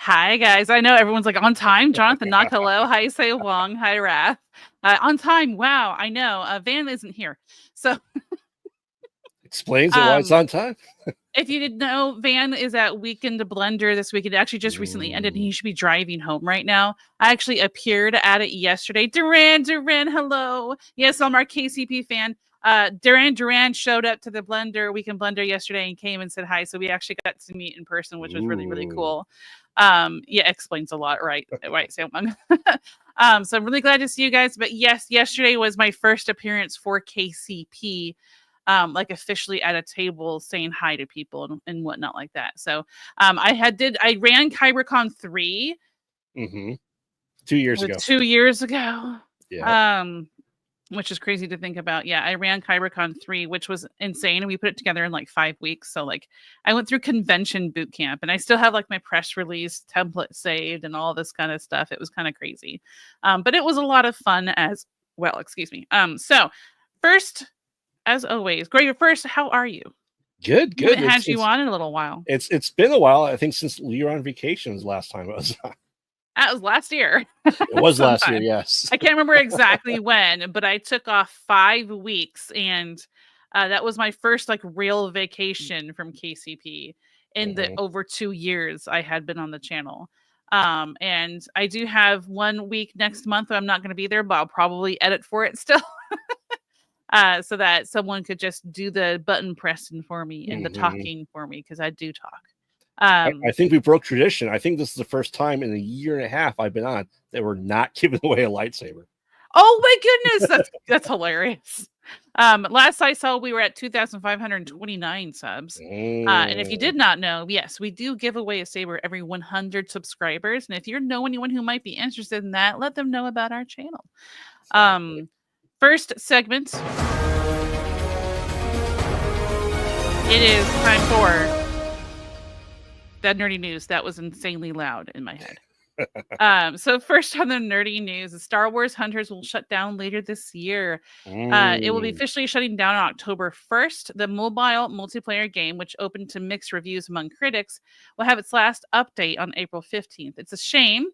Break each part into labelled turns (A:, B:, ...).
A: Hi, guys. I know everyone's like on time. Jonathan, knock hello. Hi, Say Wong. Hi, Raph. On time. Wow. I know. Van isn't here. So,
B: Explains it why it's on time.
A: if you didn't know, Van is at Weekend Blender this week. It actually just recently ended, and he should be driving home right now. I actually appeared at it yesterday. Duran, hello. Yes, I'm our KCP fan. Duran showed up to the Weekend Blender yesterday and came and said hi. So we actually got to meet in person, which was really, really cool. Yeah, explains a lot, right? Right, Sam. So I'm really glad to see you guys. But yes, yesterday was my first appearance for KCP. Like officially at a table saying hi to people and whatnot like that. So I ran KyberCon 3
B: 2 years ago.
A: 2 years ago.
B: Yeah.
A: Which is crazy to think about. Yeah, I ran KyberCon 3, which was insane. And we put it together in like 5 weeks. So like I went through convention boot camp and I still have like my press release template saved and all this kind of stuff. It was kind of crazy. But it was a lot of fun as well. Excuse me. So first, as always, Gray, first, how are you?
B: Good.
A: Haven't had you on in a little while.
B: It's been a while. I think since you were on vacations last time. It was
A: That was last year.
B: It was last year, yes.
A: I can't remember exactly when, but I took off 5 weeks, and that was my first like real vacation from KCP in the over 2 years I had been on the channel. And I do have 1 week next month. I'm not going to be there, but I'll probably edit for it still. So that someone could just do the button pressing for me and the talking for me, because I do talk.
B: I think we broke tradition. I think this is the first time in a year and a half I've been on that we're not giving away a lightsaber.
A: Oh my goodness, that's hilarious. Last I saw, we were at 2,529 subs. And if you did not know, yes, we do give away a saber every 100 subscribers. And if you know anyone who might be interested in that, let them know about our channel. First segment. It is time for that nerdy news. That was insanely loud in my head. So first on the nerdy news, the Star Wars Hunters will shut down later this year. It will be officially shutting down on October 1st. The mobile multiplayer game, which opened to mixed reviews among critics, will have its last update on April 15th. It's a shame.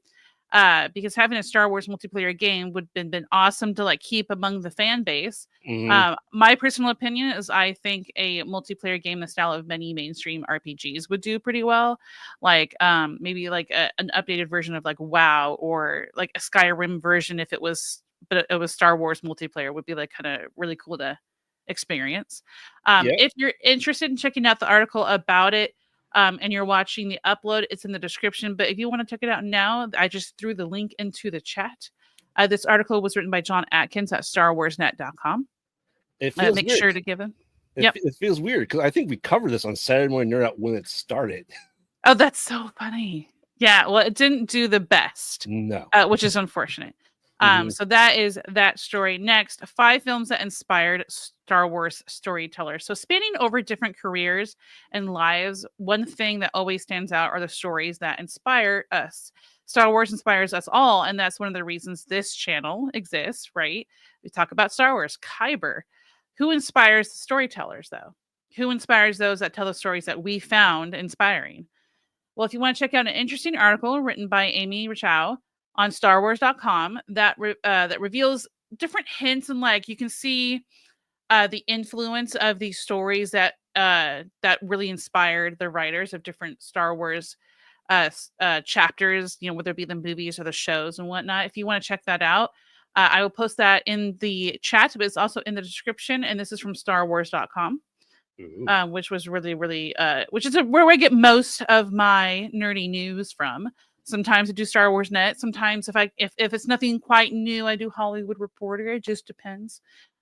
A: Because having a Star Wars multiplayer game would have been awesome to like keep among the fan base. My personal opinion is I think a multiplayer game the style of many mainstream RPGs would do pretty well. Like maybe like an updated version of like WoW, or like a Skyrim version if it was Star Wars multiplayer would be like kind of really cool to experience. If you're interested in checking out the article about it, and you're watching the upload, it's in the description. But if you want to check it out now, I just threw the link into the chat. This article was written by John Atkins at StarWarsNet.com. Make sure to give him.
B: It feels weird because I think we covered this on Saturday Morning Nerd Out when it started.
A: Oh, that's so funny. Yeah, well, it didn't do the best.
B: No.
A: Which is unfortunate. So that is that story. Next, 5 films that inspired Star Wars storytellers. So spanning over different careers and lives, one thing that always stands out are the stories that inspire us. Star Wars inspires us all, and that's one of the reasons this channel exists, right? We talk about Star Wars. Kyber. Who inspires the storytellers, though? Who inspires those that tell the stories that we found inspiring? Well, if you want to check out an interesting article written by Amy Richow on StarWars.com that reveals different hints, and like you can see the influence of these stories that really inspired the writers of different Star Wars chapters, whether it be the movies or the shows and whatnot. If you want to check that out, I will post that in the chat, but it's also in the description. And this is from StarWars.com. Which was really, really, which is where I get most of my nerdy news from. Sometimes I do Star Wars Net. Sometimes if it's nothing quite new, I do Hollywood Reporter. It just depends.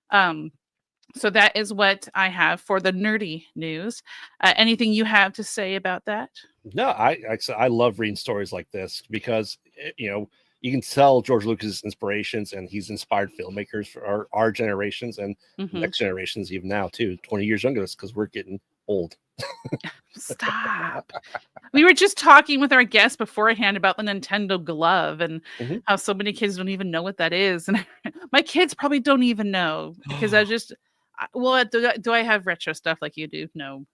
A: So that is what I have for the nerdy news. Anything you have to say about that?
B: No, I love reading stories like this because you can tell George Lucas' inspirations, and he's inspired filmmakers for our generations and next generations even now too. 20 years younger because we're getting old.
A: Stop. We were just talking with our guest beforehand about the Nintendo glove and how so many kids don't even know what that is. And my kids probably don't even know because do I have retro stuff like you do? No.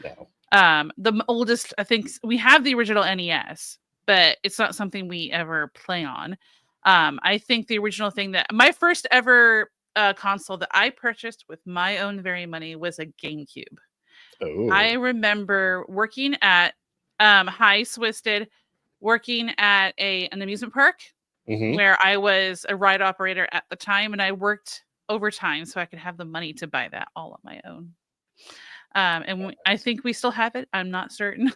A: The oldest, I think we have the original NES. but it's not something we ever play on. I think the original thing that my first ever console that I purchased with my own very money was a GameCube. I remember working at High Swisted, working at an amusement park where I was a ride operator at the time, and I worked overtime so I could have the money to buy that all on my own. I think we still have it. I'm not certain.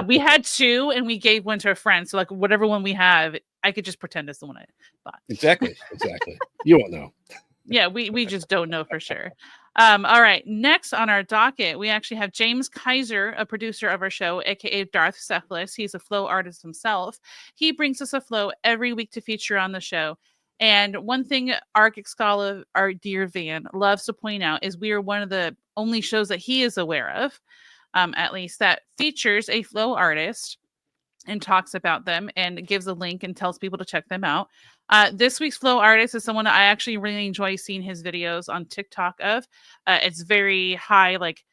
A: We had 2 and we gave one to a friend. So like whatever one we have, I could just pretend it's the one I bought.
B: Exactly. You won't know.
A: Yeah, we just don't know for sure. All right. Next on our docket, we actually have James Kaiser, a producer of our show, aka Darth Cephalus. He's a flow artist himself. He brings us a flow every week to feature on the show. And one thing Arc Excala, our dear Van, loves to point out is we are one of the only shows that he is aware of, at least, that features a flow artist and talks about them and gives a link and tells people to check them out. This week's flow artist is someone I actually really enjoy seeing his videos on TikTok of. It's very high, like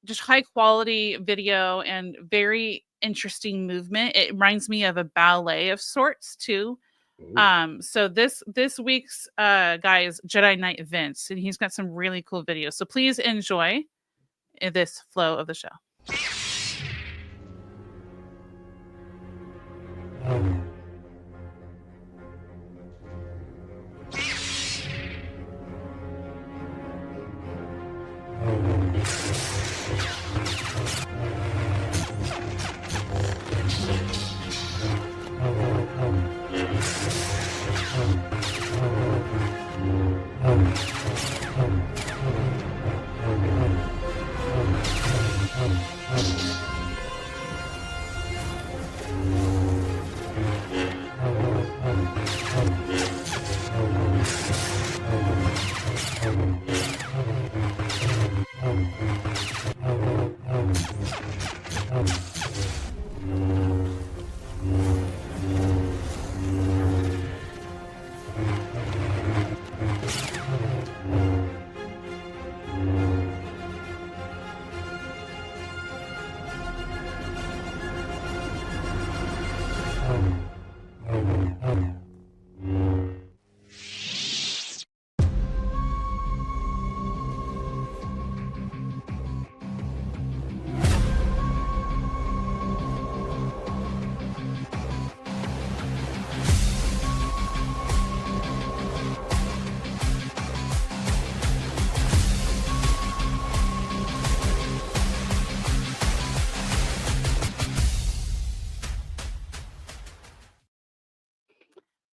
A: just high quality video and very interesting movement. It reminds me of a ballet of sorts too. So this week's guy is Jedi Knight Vince, and he's got some really cool videos. So please enjoy this flow of the show.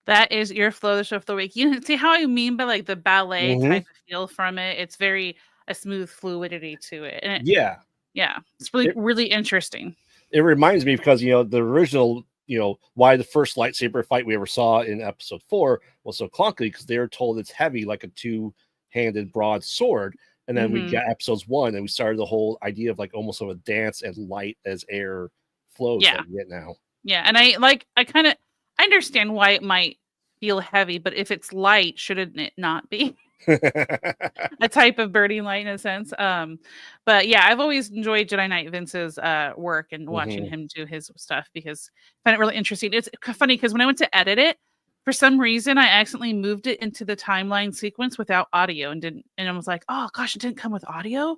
A: That is your flow the show of the week. You see how I mean by like the ballet type of feel from it? It's very a smooth fluidity to it. And yeah, it's really interesting.
B: It reminds me because the original, why the first lightsaber fight we ever saw in episode 4 was so clunky because they were told it's heavy like a 2-handed broadsword. And then we got episodes 1 and we started the whole idea of like almost of a dance and light as air flows that we get now.
A: Yeah, and I understand why it might feel heavy, but if it's light, shouldn't it not be? A type of birdie light in a sense. But yeah, I've always enjoyed Jedi Knight Vince's work and watching him do his stuff because I find it really interesting. It's funny because when I went to edit it, for some reason I accidentally moved it into the timeline sequence without audio and I was like, oh gosh, it didn't come with audio.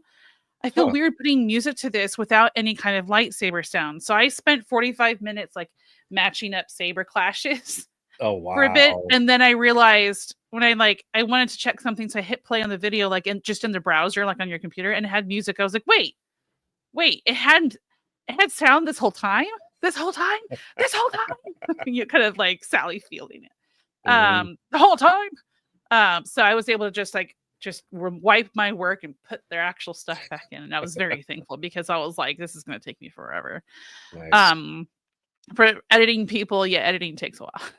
A: I feel weird putting music to this without any kind of lightsaber sound. So I spent 45 minutes like matching up saber clashes for a bit. And then I realized when I wanted to check something, so I hit play on the video, like just in the browser, like on your computer, and it had music. I was like, wait, it had sound this whole time? You kind of like Sally feeling it. The whole time. So I was able to just wipe my work and put their actual stuff back in. And I was very thankful because I was like, this is going to take me forever. Nice. For editing people, editing takes a while.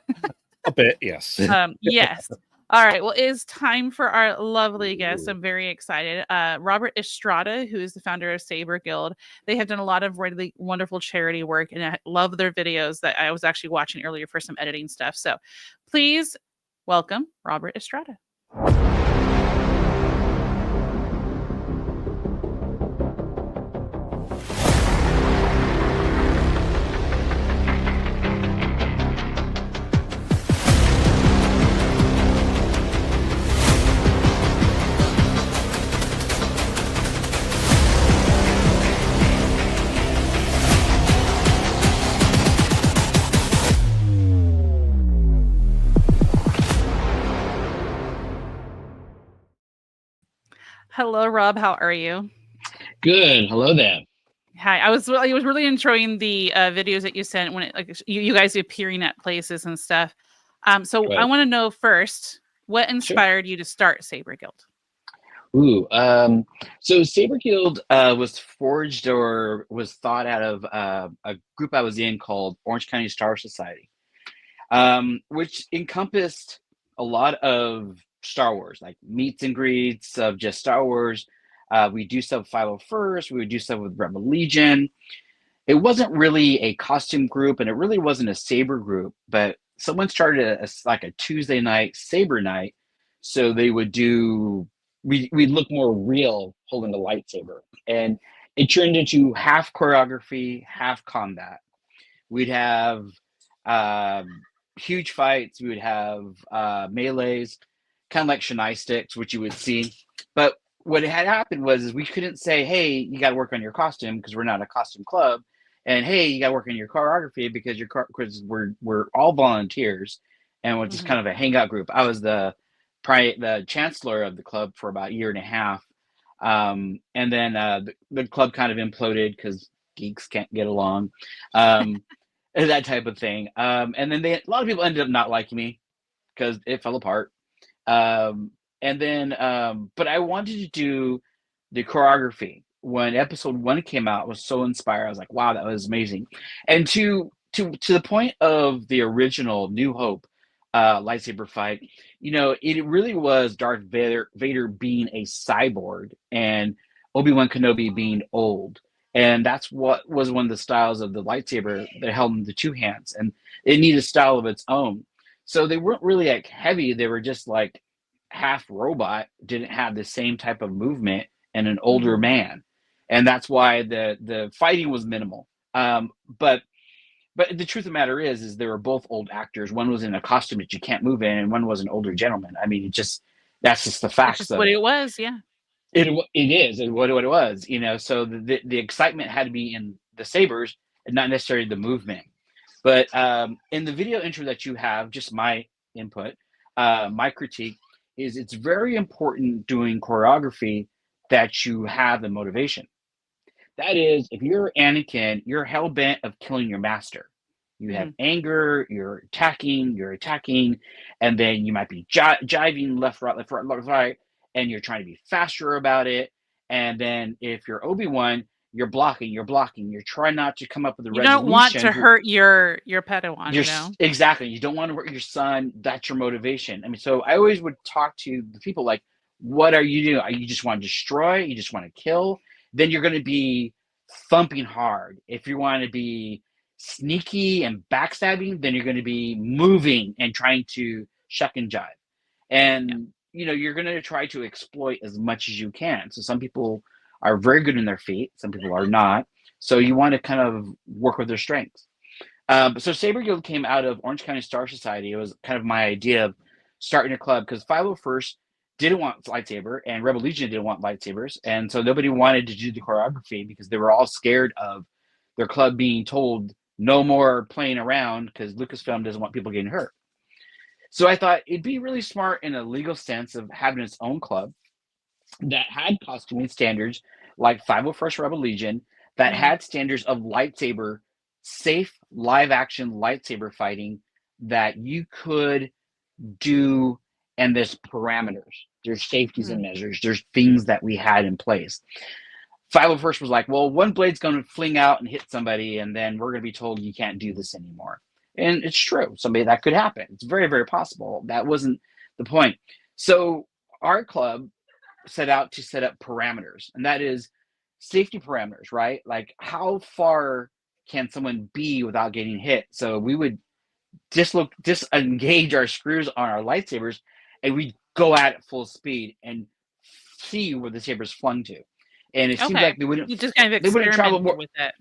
B: A bit, yes.
A: Yes. All right. Well, it is time for our lovely guest. I'm very excited. Robert Estrada, who is the founder of Saber Guild. They have done a lot of really wonderful charity work, and I love their videos that I was actually watching earlier for some editing stuff. So please welcome Robert Estrada. Hello, Rob. How are you?
C: Good. Hello there.
A: Hi. I was really enjoying the videos that you sent when you guys appearing at places and stuff. So I
C: Right.
A: want to know first what
C: Sure.
A: inspired you to start Saber Guild.
C: Ooh. So Saber Guild was forged or was thought out of a group I was in called Orange County Star Society, which encompassed a lot of Star Wars, like meets and greets of just Star Wars. We do stuff with 501st. We would do stuff with Rebel Legion. It wasn't really a costume group, and it really wasn't a saber group, but someone started like a Tuesday night saber night, so they would do we look more real holding the lightsaber, and it turned into half choreography, half combat. We'd have huge fights. We would have melees, kind of like shinai sticks, which you would see. But what had happened was is we couldn't say, "Hey, you got to work on your costume," because we're not a costume club, and "Hey, you got to work on your choreography," because because we're all volunteers, and we're just
A: Hmm.
C: kind of a hangout group. I was the chancellor of the club for about a year and a half, and then the club kind of imploded because geeks can't get along. Um, that type of thing. And then a lot of people ended up not liking me because it fell apart. Um, and then, but I wanted to do the choreography. When episode one came out, I was so inspired. I was like, wow, that was amazing. And to the point of the original New Hope lightsaber fight, it really was Darth Vader being a cyborg and Obi-Wan Kenobi being old. And that's what was one of the styles of the lightsaber that held in the two hands. And it needed a style of its own. So they weren't really like heavy. They were just like half robot, didn't have the same type of movement, and an older
A: Hmm.
C: man. And that's why the fighting was minimal. But the truth of the matter is they were both old actors. One was in a costume that you can't move in, and one was an older gentleman. I mean, that's just the
A: It's
C: facts
A: just
C: of
A: what
C: it.
A: it was. Yeah.
C: It is what it was. So the excitement had to be in the sabers and not necessarily the movement. But in the video intro that you have, just my input, my critique is it's very important doing choreography that you have the motivation. That is, if you're Anakin, you're hell bent of killing your master. You have
A: Hmm.
C: anger, you're attacking, and then you might be jiving left, right, and you're trying to be faster about it. And then if you're Obi-Wan, you're blocking, you're trying not to come up with a
A: You don't want
C: resolution
A: to
C: to
A: hurt your Padawan.
C: you're
A: You know.
C: exactly. You don't want to hurt your son. That's your motivation. I mean, so I always would talk to the people like, what are you doing? Are you just want to destroy? You just want to kill? Then you're going to be thumping hard. If you want to be sneaky and backstabbing, then you're going to be moving and trying to shuck and jive.
A: Yeah.
C: And you're going to try to exploit as much as you can. So some people are very good in their feet. Some people are not. So you want to kind of work with their strengths. So Saber Guild came out of Orange County Star Society. It was kind of my idea of starting a club because 501st didn't want lightsaber and Rebel Legion didn't want lightsabers. And so nobody wanted to do the choreography because they were all scared of their club being told no more playing around because Lucasfilm doesn't want people getting hurt. So I thought it'd be really smart in a legal sense of having its own club that had costuming standards like 501st Rebel Legion, that
A: Hmm.
C: had standards of lightsaber, safe live action lightsaber fighting that you could do, and there's parameters, there's safeties and
A: Hmm.
C: measures, there's things that we had in place. 501st was like, well, one blade's going to fling out and hit somebody, and then we're going to be told you can't do this anymore. And it's true. Somebody that could happen. It's very, very possible. That wasn't the point. So our club set out to set up parameters, and that is safety parameters, right? Like how far can someone be without getting hit? So we would disengage our screws on our lightsabers, and we'd go at it full speed and see where the sabers flung to. And it seemed
A: Okay.
C: like they wouldn't
A: You just kind of
C: they wouldn't travel
A: experimented
C: more.
A: with it.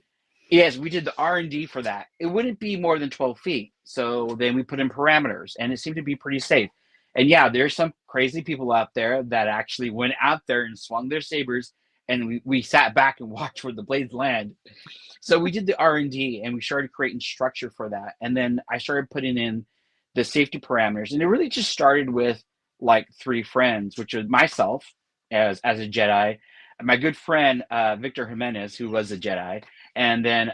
C: Yes, we did the R&D for that. It wouldn't be more than 12 feet. So then we put in parameters, and it seemed to be pretty safe. And yeah, there's some crazy people out there that actually went out there and swung their sabers, and we sat back and watched where the blades land. So we did the R&D, and we started creating structure for that. And then I started putting in the safety parameters. And it really just started with like three friends, which was myself as a Jedi. My good friend Victor Jimenez, who was a Jedi, and then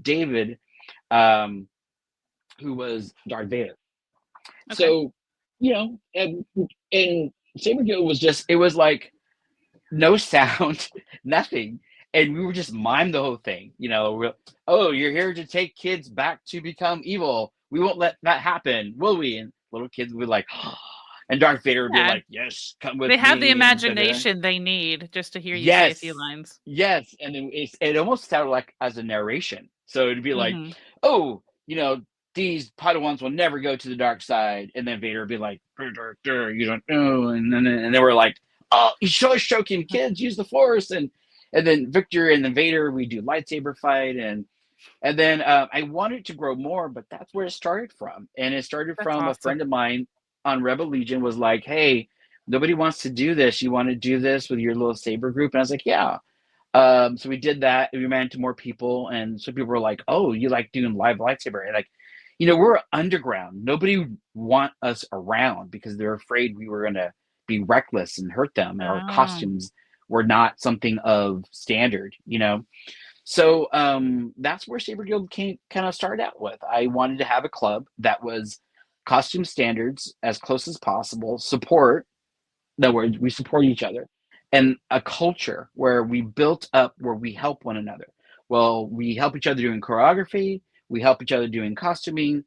C: David, who was Darth Vader.
A: Okay.
C: So, you know, and Saber Guild was just, it was like no sound, nothing. And we would just mime the whole thing. You know, oh, you're here to take kids back to become evil. We won't let that happen, will we? And little kids would be like, and Darth Vader would be like, yes, come with me.
A: They have the imagination they need just to hear you say a few lines.
C: Yes. And then it almost sounded like as a narration. So it'd be like, oh, you know, these Padawans will never go to the dark side. And then Vader would be like, you don't know. And they were like, oh, he's choking kids, use the Force. And then Victor and then Vader, we do lightsaber fight. And then I wanted to grow more, but that's where it started from. And it started from a friend of mine on Rebel Legion was like, hey, nobody wants to do this. You want to do this with your little saber group? And I was like, yeah. So we did that. And we ran into more people. And so people were like, oh, you like doing live lightsaber? And like, you know, we're underground. Nobody would want us around because they're afraid we were going to be reckless and hurt them. And our costumes were not something of standard, you know? So that's where Saber Guild kind of started out with. I wanted to have a club that was costume standards as close as possible, support, that we support each other, and a culture where we built up, where we help one another. Well, we help each other doing choreography, we help each other doing costuming.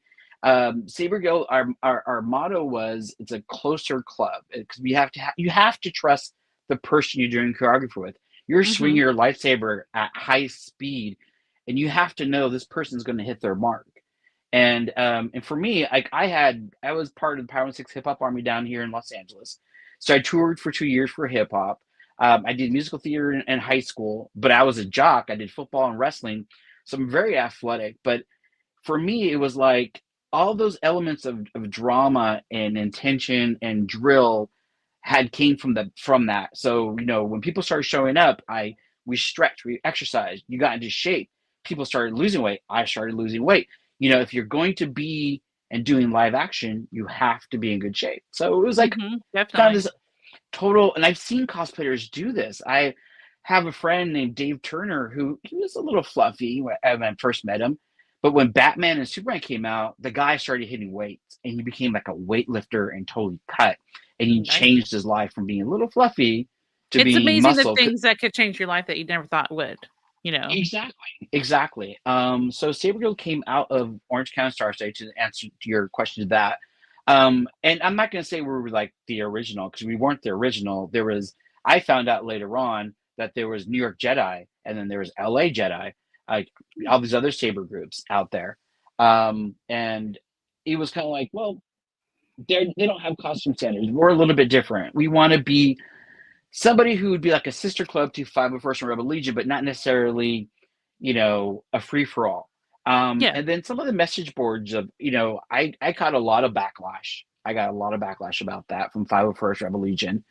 C: Saber Guild, our motto was, it's a closer club, because you have to trust the person you're doing choreography with. You're swinging your lightsaber at high speed, and you have to know this person's going to hit their mark. And for me, like I was part of the Power 6 Hip Hop Army down here in Los Angeles. So I toured for 2 years for hip hop. I did musical theater in high school, but I was a jock. I did football and wrestling, so I'm very athletic. But for me, it was like all those elements of drama and intention and drill came from that. So, you know, when people started showing up, we stretched, we exercised, you got into shape. People started losing weight. I started losing weight. You know, if you're going to be and doing live action, you have to be in good shape. So it was like kind of this total, and I've seen cosplayers do this. I have a friend named Dave Turner he was a little fluffy when I first met him, but when Batman and Superman came out, the guy started hitting weights and he became like a weightlifter and totally cut. And he changed his life from being a little fluffy to being muscle. It's amazing
A: the things that could change your life that you never thought would, you know?
C: Exactly. So Saber Guild came out of Orange County Star State, to answer to your question to that. And I'm not going to say we were like the original, because we weren't the original. I found out later on that there was New York Jedi, and then there was LA Jedi, like all these other saber groups out there. And it was kind of like, well, they don't have costume standards. We're a little bit different. We want to be somebody who would be like a sister club to 501st and Rebel Legion, but not necessarily, you know, a free-for-all. And then some of the message boards of, you know, I caught a lot of backlash. I got a lot of backlash about that from 501st Rebel Legion.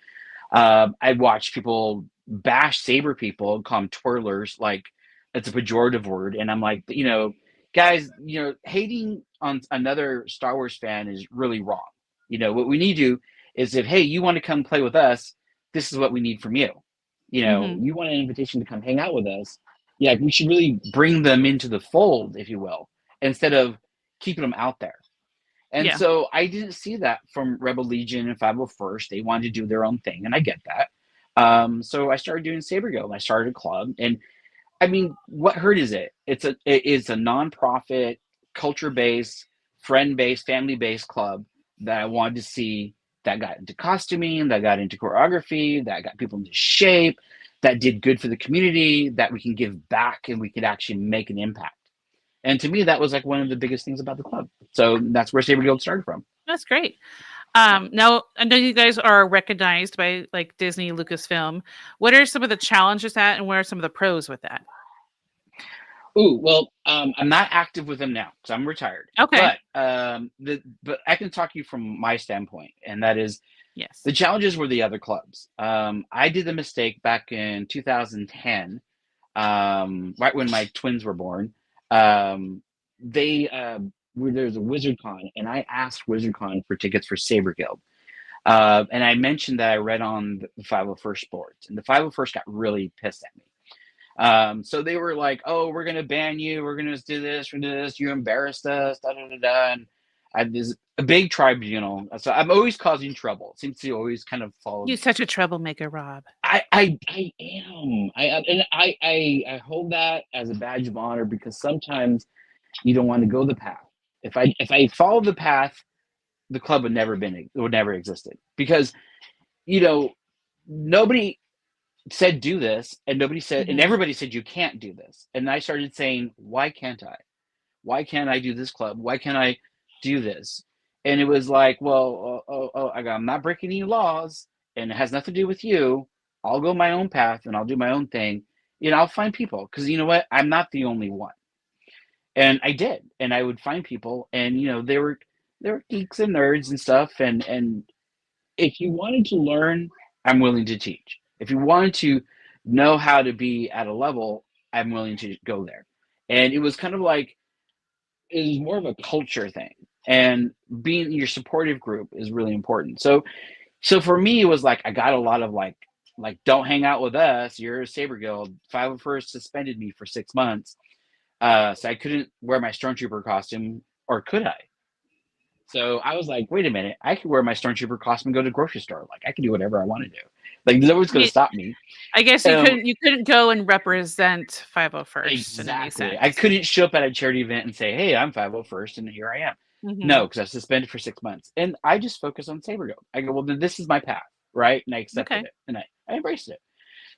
C: I watched people bash saber people and call them twirlers, like it's a pejorative word. And I'm like, you know, guys, you know, hating on another Star Wars fan is really wrong. You know, what we need to do is, if, hey, you want to come play with us, this is what we need from you. You know, you want an invitation to come hang out with us. Yeah, we should really bring them into the fold, if you will, instead of keeping them out there. And so I didn't see that from Rebel Legion and 501st. They wanted to do their own thing, and I get that. So I started doing Saber Guild. I started a club, and I mean, what hurt is it? It's a nonprofit, culture-based, friend-based, family-based club that I wanted to see, that got into costuming, that got into choreography, that got people into shape, that did good for the community, that we can give back and we could actually make an impact. And to me, that was like one of the biggest things about the club. So that's where Saber Guild started from.
A: That's great. Now, I know you guys are recognized by like Disney, Lucasfilm. What are some of the challenges and what are some of the pros with that?
C: Ooh, well, I'm not active with them now because I'm retired.
A: Okay.
C: But I can talk to you from my standpoint, and that is,
A: yes,
C: the challenges were the other clubs. I did the mistake back in 2010, right when my twins were born. There's a WizardCon, and I asked WizardCon for tickets for Saber Guild. And I mentioned that I read on the 501st Sports, and the 501st got really pissed at me. So they were like, "Oh, we're gonna ban you. We're gonna do this. We're gonna do this. You embarrassed us." Da da da da. And there's a big tribunal. So I'm always causing trouble. It seems to always kind of follow.
A: You're such a troublemaker, Rob.
C: I am. I hold that as a badge of honor, because sometimes you don't want to go the path. If I followed the path, the club would never existed, because nobody said do this, and nobody said, and everybody said you can't do this, and I started saying, why can't I? Why can't I do this club? Why can't I do this? And it was like, well, I'm not breaking any laws, and it has nothing to do with you. I'll go my own path, and I'll do my own thing. I'll find people, because you know what? I'm not the only one. And I did, and I would find people, and they were geeks and nerds and stuff, and if you wanted to learn, I'm willing to teach. If you wanted to know how to be at a level, I'm willing to go there. And it was kind of like, it was more of a culture thing, and being in your supportive group is really important. So for me, it was like, I got a lot of like, don't hang out with us. You're a Saber Guild. 501st suspended me for 6 months. So I couldn't wear my Stormtrooper costume, or could I? So I was like, wait a minute, I could wear my Stormtrooper costume and go to the grocery store. Like, I could do whatever I want to do. Like, nobody's going to stop me.
A: I guess you couldn't go and represent 501st.
C: Exactly. I couldn't show up at a charity event and say, hey, I'm 501st, and here I am. No, because I was suspended for 6 months. And I just focused on Saber Guild. I go, well, then this is my path, right? And I accepted it, and I embraced it.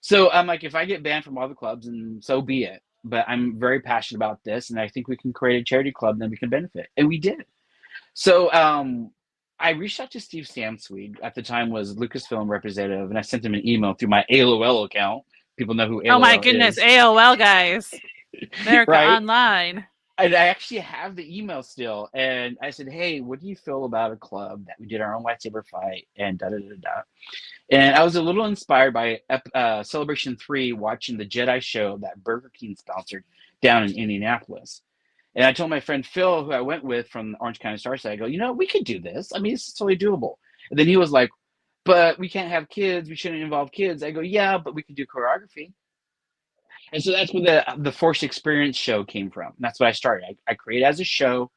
C: So I'm like, if I get banned from all the clubs, and so be it. But I'm very passionate about this, and I think we can create a charity club, and then we can benefit. And we did. So I reached out to Steve Sansweet, at the time was Lucasfilm representative, and I sent him an email through my AOL account. People know who AOL is.
A: Oh my goodness, AOL guys. They're online.
C: And I actually have the email still. And I said, hey, what do you feel about a club that we did our own lightsaber fight and da-da-da-da? And I was a little inspired by Celebration 3, watching the Jedi show that Burger King sponsored down in Indianapolis. And I told my friend Phil, who I went with from the Orange County Star Side, I go, we could do this. I mean, it's totally doable. And then he was like, but we can't have kids. We shouldn't involve kids. I go, yeah, but we could do choreography. And so that's where the Force Experience show came from. And that's what I started. I created as a show.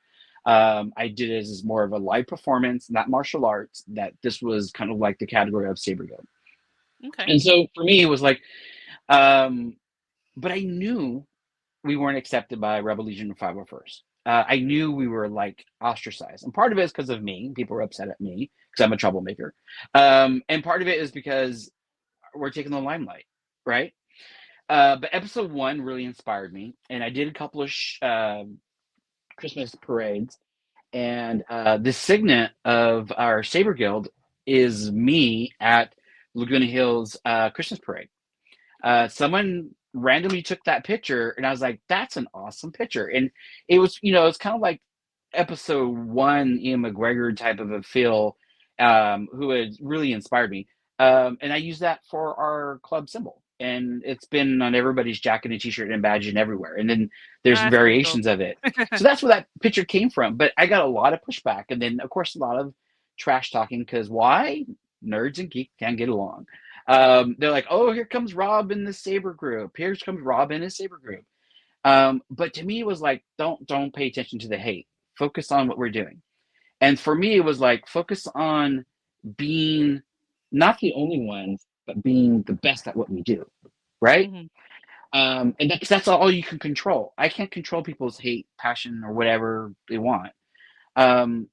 C: I did it as more of a live performance, not martial arts, that this was kind of like the category of Saber Guild.
A: Okay.
C: And so for me, it was like, but I knew we weren't accepted by Rebel Legion or 501st. I knew we were like ostracized. And part of it is because of me. People were upset at me because I'm a troublemaker. And part of it is because we're taking the limelight, right? But episode 1 really inspired me. And I did a couple of Christmas parades. And the signet of our Saber Guild is me at Laguna Hills Christmas parade. Someone randomly took that picture, and I was like, that's an awesome picture. And it was, it's kind of like episode 1 Ian McGregor type of a feel, who had really inspired me. And I used that for our club symbol, and it's been on everybody's jacket and t-shirt and badge and everywhere. And then there's variations of it. So that's where that picture came from. But I got a lot of pushback, and then of course a lot of trash talking, because why? Nerds and geeks can't get along. They're like, oh, here comes Rob in the Saber group. Here comes Rob in his Saber group. But to me, it was like, don't pay attention to the hate. Focus on what we're doing. And for me, it was like, focus on being not the only ones, but being the best at what we do, right? And that's all you can control. I can't control people's hate, passion, or whatever they want.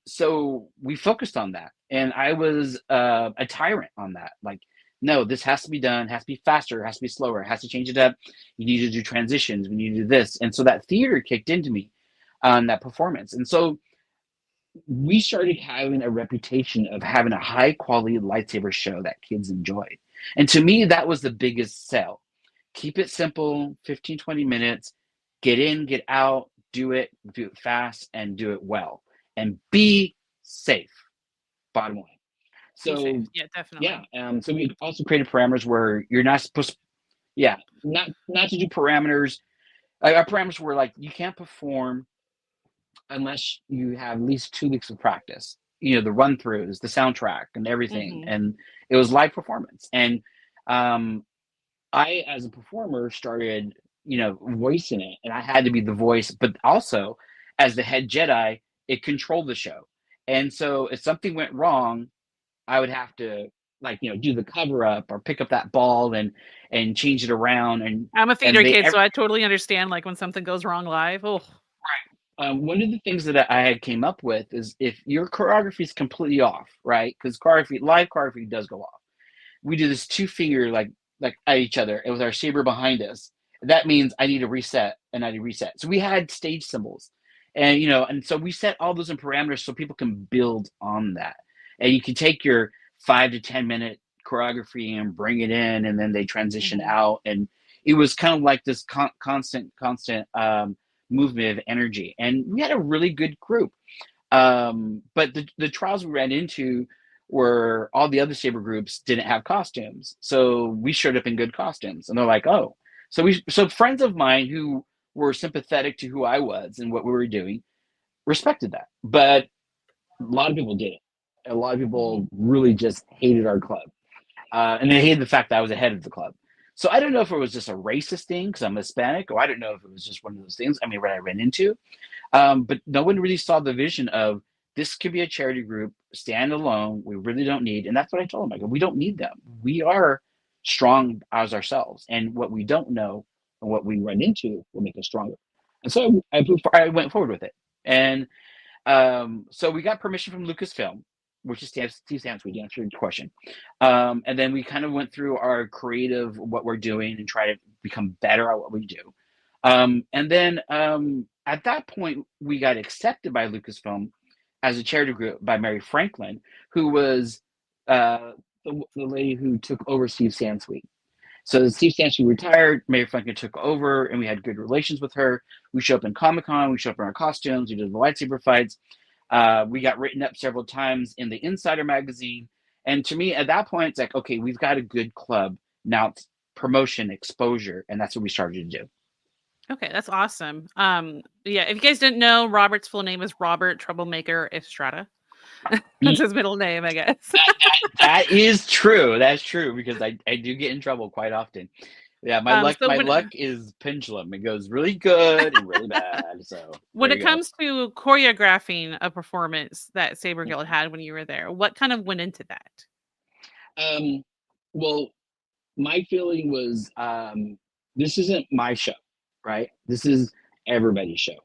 C: So we focused on that. And I was a tyrant on that. Like, no, this has to be done, has to be faster, has to be slower, has to change it up. You need to do transitions, we need to do this. And so that theater kicked into me on that performance. And so we started having a reputation of having a high quality lightsaber show that kids enjoyed. And to me, that was the biggest sell. Keep it simple, 15, 20 minutes, get in, get out, do it fast, and do it well. And be safe, bottom line. So
A: yeah, definitely.
C: Yeah. So we also created parameters where you're not supposed to, not to do parameters. Our parameters were like, you can't perform unless you have at least 2 weeks of practice. the run-throughs, the soundtrack, and everything, and it was live performance. And I, as a performer, started voicing it, and I had to be the voice, but also as the head Jedi, it controlled the show. And so if something went wrong, I would have to do the cover up or pick up that ball and change it around. And
A: I'm a theater kid, so I totally understand when something goes wrong live. Oh,
C: right. One of the things that I had came up with is if your choreography is completely off, right? Because live choreography does go off. We do this 2-finger like at each other, and with our saber behind us. That means I need to reset, and I need to reset. So we had stage symbols, and and so we set all those in parameters so people can build on that. And you can take your 5 to 10 minute choreography and bring it in, and then they transition out, and it was kind of like this constant movement of energy, and we had a really good group. But the trials we ran into were all the other saber groups didn't have costumes, so we showed up in good costumes, and they're like, oh. So friends of mine who were sympathetic to who I was and what we were doing respected that, but a lot of people didn't. A lot of people really just hated our club, and they hated the fact that I was ahead of the club. So I don't know if it was just a racist thing because I'm Hispanic, or I don't know if it was just one of those things. I mean, what I ran into, but no one really saw the vision of this could be a charity group, stand alone. We really don't need, and that's what I told them. I go, we don't need them. We are strong as ourselves, and what we don't know and what we run into will make us stronger. And so I went forward with it, and so we got permission from Lucasfilm, which is Steve Stamsweet, to answer your question. And then we kind of went through our creative, what we're doing, and try to become better at what we do. And then at that point, we got accepted by Lucasfilm as a charity group by Mary Franklin, who was the lady who took over Steve Stamsweet. So Steve Stamsweet retired, Mary Franklin took over, and we had good relations with her. We show up in Comic-Con, we show up in our costumes, we did the lightsaber fights. We got written up several times in the Insider magazine. And to me, at that point, it's like, okay, we've got a good club. Now it's promotion, exposure, and that's what we started to do.
A: Okay, that's awesome. Yeah, if you guys didn't know, Robert's full name is Robert Troublemaker Estrada. That's his middle name, I guess.
C: that is true. That's true, because I do get in trouble quite often. Yeah, my luck is pendulum. It goes really good and really bad. So
A: when it comes to choreographing a performance that Saber Guild had when you were there, what kind of went into that?
C: Well, my feeling was this isn't my show, right? This is everybody's show.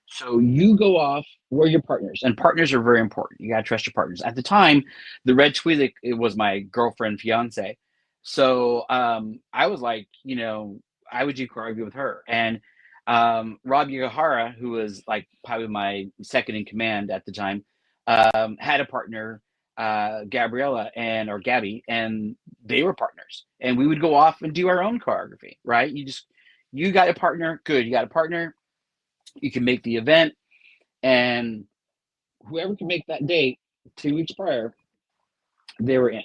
C: So you go off, we're your partners, and partners are very important. You gotta trust your partners. At the time, the Red Twi'lek, it was my girlfriend, fiance. So I was like, I would do choreography with her. And Rob Yagahara, who was like probably my second in command at the time, had a partner, Gabriella or Gabby, and they were partners. And we would go off and do our own choreography, right? You got a partner, good. You got a partner, you can make the event, and whoever can make that date 2 weeks prior, they were in.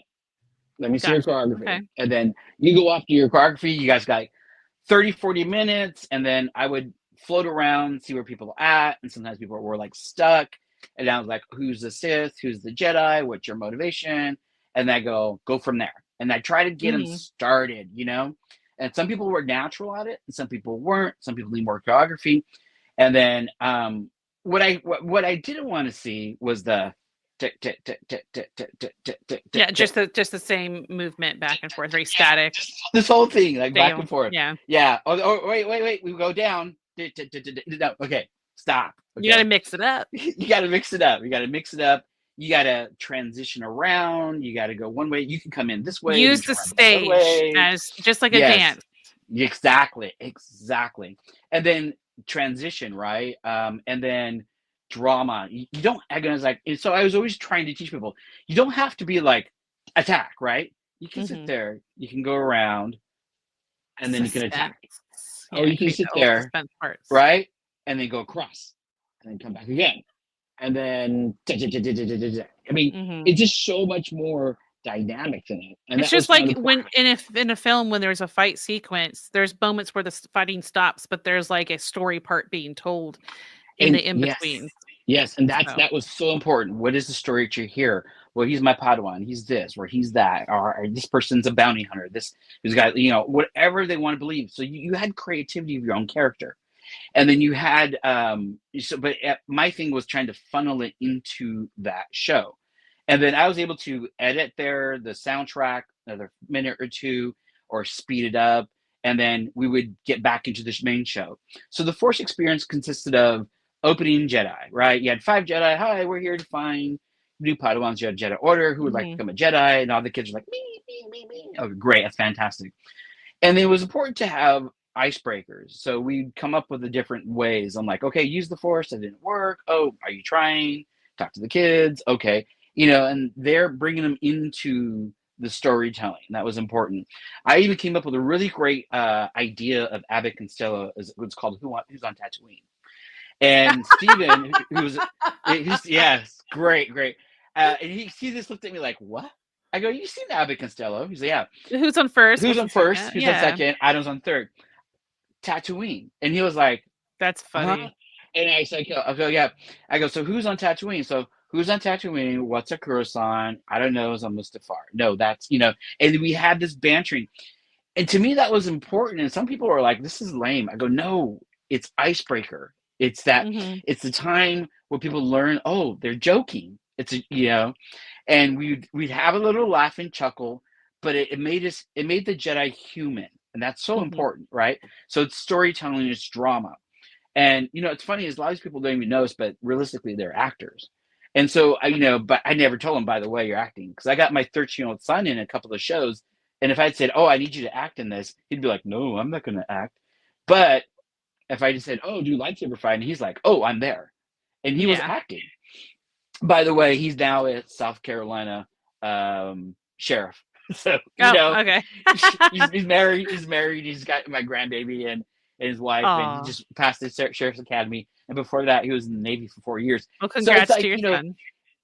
C: Let me see your choreography. Okay. And then you go off to your choreography. You guys got 30, 40 minutes. And then I would float around, see where people are at. And sometimes people were like stuck. And I was like, who's the Sith? Who's the Jedi? What's your motivation? And I go from there. And I try to get them started, And some people were natural at it, and some people weren't. Some people need more choreography. And then what I didn't want to see was the
A: yeah, just the same movement back and forth, very static.
C: This whole thing, like back and forth.
A: Yeah.
C: Oh, wait. We go down. No, okay, stop. Okay.
A: You got to mix it up.
C: You got to mix it up. You got to transition around. You got to go one way. You can come in this way.
A: Use the stage as just like a dance.
C: Exactly. And then transition, right? And then drama. You don't agonize so I was always trying to teach people, you don't have to be like attack, right? You can sit there, you can go around, and then you can attack. Or you can sit there, right? And then go across, and then come back again. And then I mean, it's just so much more dynamic than it. And
A: it's just like when in a film, when there's a fight sequence, there's moments where the fighting stops, but there's like a story part being told in the in-between.
C: Yes, and
A: So.
C: that was so important. What is the story that you're here? Well, he's my Padawan. He's this, or he's that, or this person's a bounty hunter. This guy, whatever they want to believe. So you had creativity of your own character, and then you had my thing was trying to funnel it into that show, and then I was able to edit the soundtrack another minute or two, or speed it up, and then we would get back into this main show. So the Force experience consisted of opening Jedi, right? You had 5 Jedi. Hi, we're here to find new Padawans. You had Jedi Order who would like to become a Jedi, and all the kids are like, me. Oh, great. That's fantastic. And it was important to have icebreakers. So we'd come up with the different ways. I'm like, okay, use the Force. That didn't work. Oh, are you trying? Talk to the kids. Okay. And they're bringing them into the storytelling. That was important. I even came up with a really great idea of Abbott Costello. It's called Who's on Tatooine? And Steven, who's yes, great. And he just looked at me like, what? I go, you seen Abbott Costello? He's like, yeah.
A: Who's on first?
C: Who's on first? Who's on second? Adam's on third. Tatooine. And he was like,
A: that's funny.
C: Huh? And I said, okay, yeah. I go, so who's on Tatooine? So who's on Tatooine? What's a Coruscant? I don't know. It's on Mustafar. No, that's, and we had this bantering. And to me, that was important. And some people were like, this is lame. I go, no, it's icebreaker. It's that, it's the time where people learn, oh, they're joking. It's, and we'd have a little laugh and chuckle, but it made the Jedi human. And that's so important, right? So it's storytelling, it's drama. And, it's funny is a lot of these people don't even notice, but realistically, they're actors. And so, but I never told them, by the way, you're acting. Because I got my 13-year-old son in a couple of shows. And if I'd said, oh, I need you to act in this, he'd be like, no, I'm not going to act. But if I just said, oh, do lightsaber fighting, he's like, oh, I'm there. And he was acting. By the way, he's now a South Carolina sheriff. So,
A: okay.
C: he's married. He's got my grandbaby and his wife.
A: Aww.
C: And he just passed the Sheriff's Academy. And before that, he was in the Navy for 4 years.
A: Well, congrats to your son.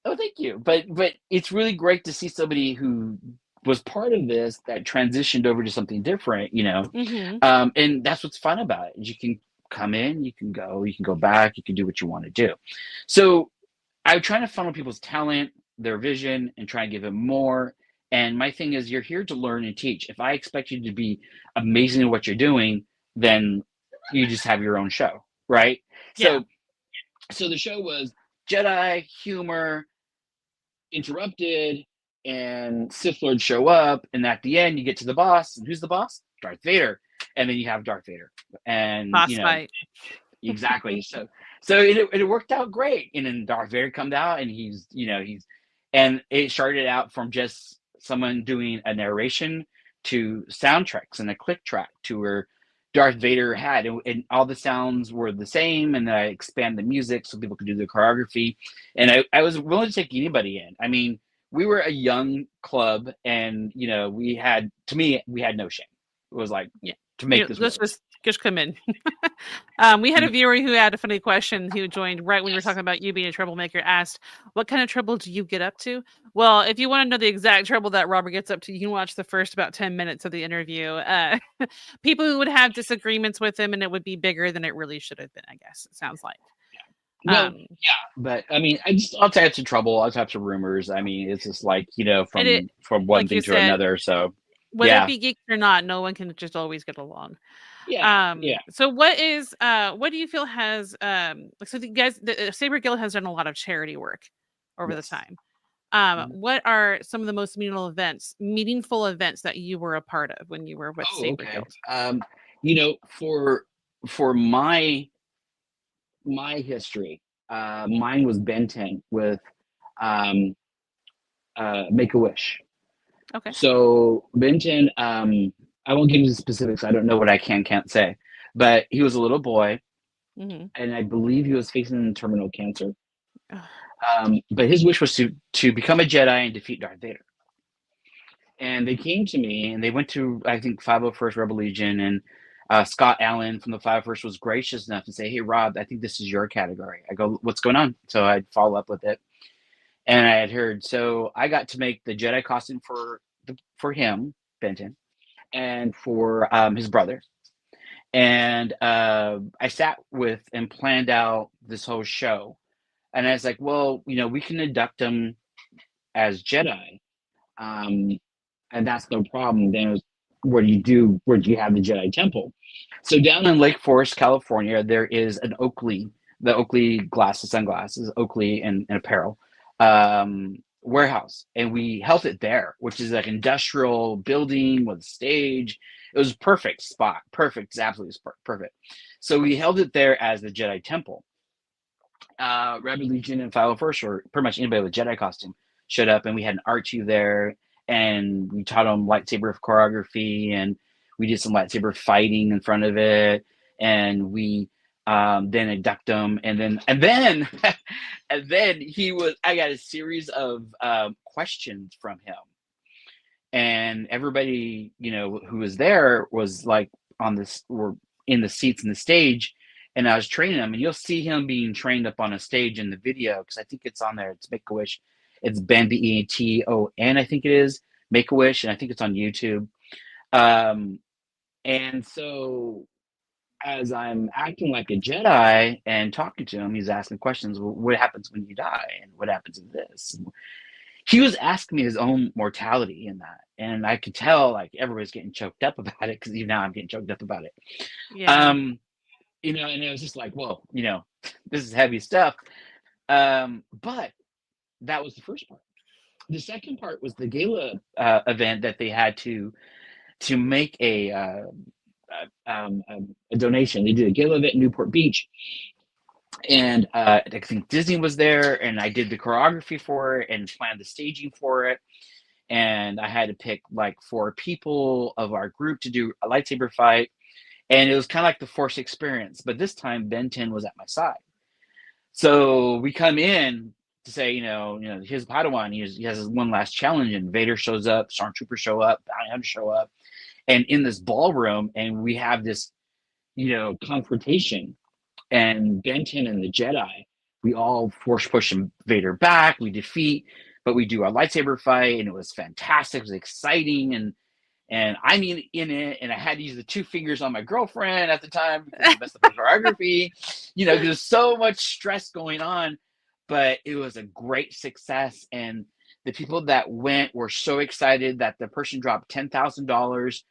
C: Oh, thank you. But it's really great to see somebody who was part of this that transitioned over to something different, and that's what's fun about it. You can come in, you can go back, you can do what you want to do. So I'm trying to funnel people's talent, their vision, and try and give them more. And my thing is, you're here to learn and teach. If I expect you to be amazing at what you're doing, then you just have your own show, right?
A: Yeah.
C: So the show was Jedi, humor, interrupted, and Sith Lords show up, and at the end you get to the boss, and who's the boss? Darth Vader. And then you have Darth Vader, and
A: boss fight.
C: Exactly. So it worked out great, and then Darth Vader comes out, and he's and it started out from just someone doing a narration to soundtracks and a click track to where Darth Vader had, and all the sounds were the same, and I expand the music so people could do the choreography, and I was willing to take anybody in. I mean, we were a young club, and we had no shame. It was like, to make this
A: let's
C: work.
A: just come in. We had a viewer who had a funny question who joined right when we were talking about you being a troublemaker, asked, what kind of trouble do you get up to? Well, if you want to know the exact trouble that Robert gets up to, you can watch the first about 10 minutes of the interview. People who would have disagreements with him, and it would be bigger than it really should have been, I guess it sounds like.
C: But I mean, all types of trouble, all types of rumors. I mean, it's just like, from one thing to another. So
A: whether it be geeks or not, no one can just always get along. So what do you feel has so the guys, the Saber Guild has done a lot of charity work over the time. What are some of the most meaningful events that you were a part of when you were with Saber Guild?
C: For my history, mine was Ben 10 with Make-A-Wish.
A: Okay.
C: So Ben 10, I won't give you the specifics. I don't know what I can't say, but he was a little boy, and I believe he was facing terminal cancer. But his wish was to become a Jedi and defeat Darth Vader. And they came to me, and they went to, I think, 501st Rebel Legion, and Scott Allen from the 501st was gracious enough to say, hey, Rob, I think this is your category. I go, what's going on? So I'd follow up with it. And I had heard, so I got to make the Jedi costume for him, Benton, and for his brother. And I sat with and planned out this whole show. And I was like, well, we can induct them as Jedi, and that's no problem. Then it was, where do you have the Jedi Temple? So down in Lake Forest, California, there is an Oakley, the Oakley glasses, sunglasses, Oakley and apparel warehouse, and we held it there, which is like industrial building with a stage. It was a perfect spot, perfect, it's absolutely perfect. So we held it there as the Jedi Temple. Rebel Legion and 501st, or pretty much anybody with Jedi costume, showed up, and we had an Archie there, and we taught them lightsaber choreography, and we did some lightsaber fighting in front of it, and we then induct them, and then and then I got a series of questions from him, and everybody who was there was like were in the seats in the stage, and I was training him, and you'll see him being trained up on a stage in the video, because I think it's on there. It's Make-A-Wish. It's Ben, Beton, I think it is, Make-A-Wish, and I think it's on YouTube. And so as I'm acting like a Jedi and talking to him, he's asking questions. Well, what happens when you die? And what happens in this? He was asking me his own mortality in that. And I could tell like everybody's getting choked up about it, because even now I'm getting choked up about it.
A: Yeah.
C: And it was just like, whoa, this is heavy stuff. But that was the first part. The second part was the gala event that they had to make a donation. They did a gala event in Newport Beach, and I think Disney was there, and I did the choreography for it and planned the staging for it. And I had to pick like 4 people of our group to do a lightsaber fight, and it was kind of like the Force experience, but this time Ben 10 was at my side. So we come in to say, here's Padawan. He has his one last challenge, and Vader shows up, Stormtroopers show up, Bounty Hunters show up, and in this ballroom, and we have this, confrontation. And Ben 10 and the Jedi, we all force push Vader back. We defeat, but we do our lightsaber fight, and it was fantastic. It was exciting, and I mean in it, and I had to use the 2 fingers on my girlfriend at the time because I messed up her choreography. There's so much stress going on, but it was a great success, and the people that went were so excited that the person dropped $10,000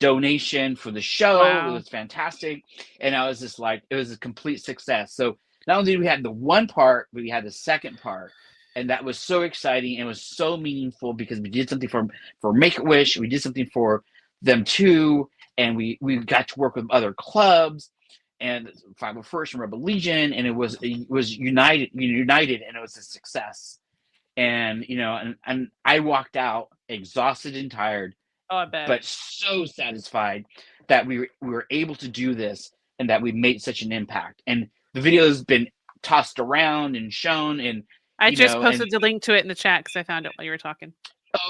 C: donation for the show.
A: Wow.
C: It was fantastic, and I was just like, it was a complete success. So not only did we have the one part, but we had the second part, and that was so exciting, and it was so meaningful, because we did something for Make-A-Wish, we did something for them too, and we got to work with other clubs and 501st and Rebel Legion, and it was united, and it was a success. And and I walked out exhausted and tired,
A: Oh, I bet.
C: but so satisfied that we were able to do this, and that we made such an impact. And the video has been tossed around and shown, and
A: I just posted the link to it in the chat because I found it while you were talking.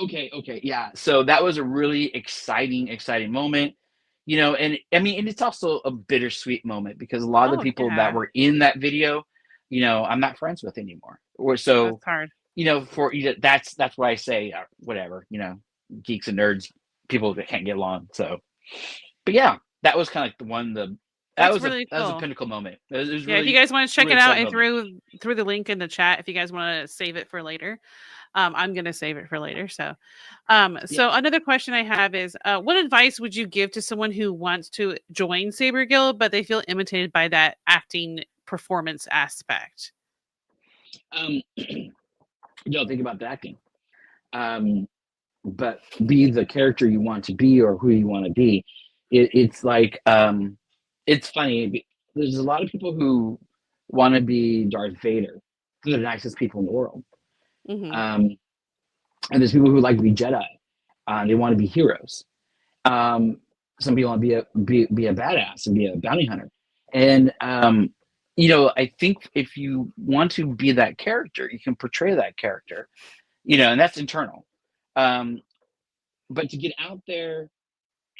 C: Okay, yeah. So that was a really exciting moment, and I mean, and it's also a bittersweet moment, because a lot of the people that were in that video, I'm not friends with anymore. Or so
A: that's hard.
C: That's why I say whatever, geeks and nerds, people that can't get along. So, but yeah, that was kind of like the one. That was really cool. That was a pinnacle moment. It was really,
A: if you guys want to check it out, and through the link in the chat, if you guys want to save it for later, I'm gonna save it for later. So, another question I have is, what advice would you give to someone who wants to join Saber Guild, but they feel imitated by that acting performance aspect?
C: Don't think about the acting, but be the character you want to be, or who you want to be. It's like, it's funny. There's a lot of people who want to be Darth Vader. They're the nicest people in the world.
A: Mm-hmm.
C: And there's people who like to be Jedi. They want to be heroes. Some people want to be a badass and be a bounty hunter. And I think if you want to be that character, you can portray that character. And that's internal. But to get out there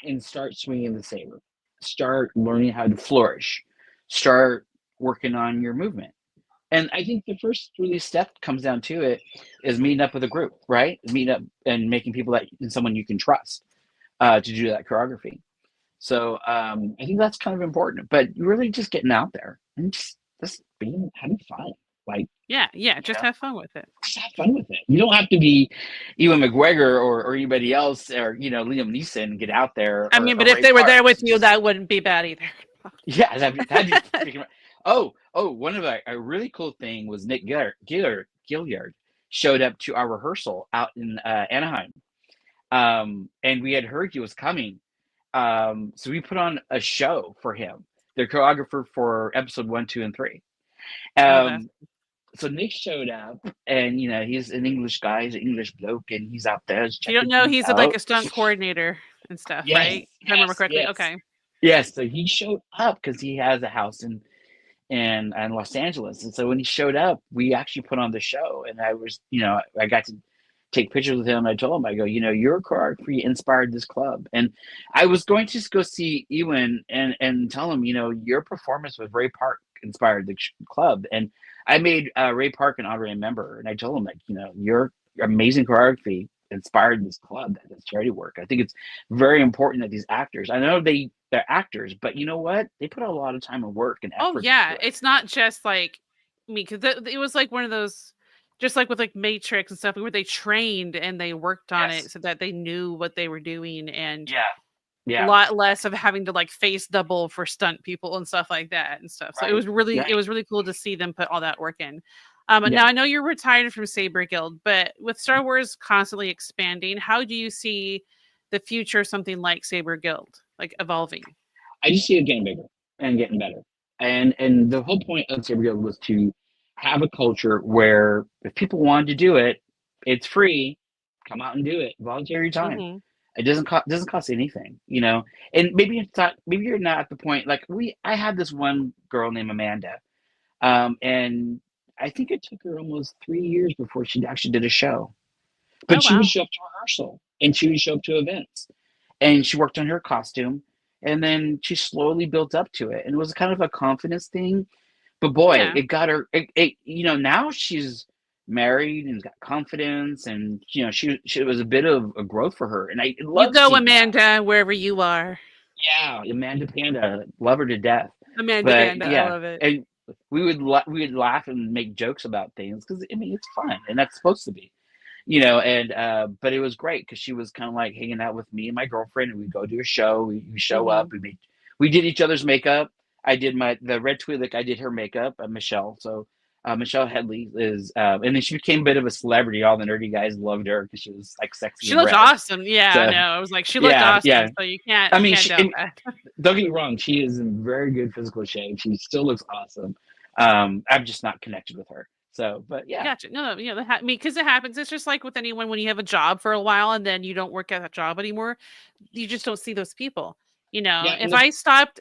C: and start swinging the saber, start learning how to flourish, start working on your movement. And I think the first really step comes down to it is meeting up with a group, right? Meeting up and making people someone you can trust to do that choreography. So I think that's kind of important, but really just getting out there and just having fun. Like,
A: just have fun with it.
C: Just have fun with it. You don't have to be Ewan McGregor or anybody else, or Liam Neeson. Get out there.
A: I mean, but if they were there with you, that wouldn't be bad either.
C: Yeah, that'd be freaking. Oh, one of a really cool thing was Nick Gilliard showed up to our rehearsal out in Anaheim, and we had heard he was coming, so we put on a show for him, the choreographer for episode 1, 2, and 3. So Nick showed up, and he's an English guy, he's an English bloke, and he's out there.
A: You don't know he's like a stunt coordinator and stuff, right? If I remember correctly.
C: Yes.
A: Okay.
C: Yes, so he showed up because he has a house in Los Angeles, and so when he showed up, we actually put on the show, and I was, I got to take pictures with him. I told him, I go, your choreography inspired this club, and I was going to just go see Ewan and tell him, your performance with Ray Park inspired the club, and I made Ray Park an honorary member, and I told him, like, your amazing choreography inspired this club, this charity work. I think it's very important that these actors, I know they're actors, but you know what? They put a lot of time and work and effort.
A: Oh yeah, it's not just like me, because it was like one of those, just like with like Matrix and stuff, where they trained and they worked on it so that they knew what they were doing, and a lot less of having to like face double for stunt people and stuff like that and stuff. So it was really cool to see them put all that work in. Now I know you're retired from Saber Guild, but with Star Wars constantly expanding, how do you see the future of something like Saber Guild, like evolving?
C: I just see it getting bigger and getting better. And the whole point of Saber Guild was to have a culture where if people wanted to do it, it's free. Come out and do it. Volunteer your time. Mm-hmm. It doesn't cost anything, And maybe you're not at the point, like I had this one girl named Amanda, and I think it took her almost 3 years before she actually did a show. But she would show up to rehearsal, and she would show up to events, and she worked on her costume, and then she slowly built up to it, and it was kind of a confidence thing. But boy, it got her. Now she's married and got confidence, and she was a bit of a growth for her. And I love
A: you go, Amanda, wherever you are.
C: Yeah, Amanda Panda, love her to death.
A: Amanda Panda, I love it.
C: And we would laugh and make jokes about things because it's fun, and that's supposed to be, And but it was great because she was kind of like hanging out with me and my girlfriend, and we'd go do a show. We show up. We did each other's makeup. I did the Red Twi'lek. I did her makeup, Michelle. So Michelle Headley is, and then she became a bit of a celebrity. All the nerdy guys loved her because she was like sexy.
A: She looked awesome. Yeah, I know. I was like, she looked awesome. Yeah. So you can't. Don't
C: get me wrong. She is in very good physical shape. She still looks awesome. I'm just not connected with her. So, but yeah.
A: Gotcha. No, because it happens. It's just like with anyone when you have a job for a while and then you don't work at that job anymore, you just don't see those people. If I stopped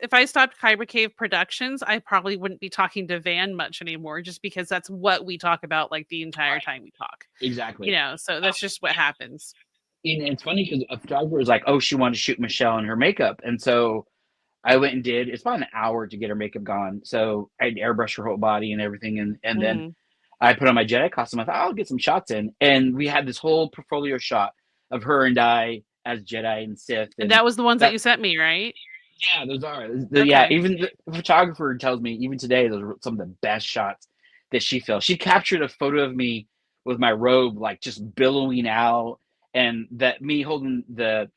A: Kyber Cave Productions, I probably wouldn't be talking to Van much anymore, just because that's what we talk about like the entire time we talk.
C: Exactly.
A: So that's just what happens.
C: And it's funny because a photographer was like, "Oh, she wanted to shoot Michelle in her makeup," and so I went and did. It's about an hour to get her makeup gone, so I airbrushed her whole body and everything, and then I put on my Jedi costume. I thought I'll get some shots in, and we had this whole portfolio shot of her and I as Jedi and Sith.
A: And that was the ones that you sent me, right?
C: Yeah, those are. Yeah, even the photographer tells me even today those are some of the best shots that she filmed. She captured a photo of me with my robe like just billowing out, and that me holding the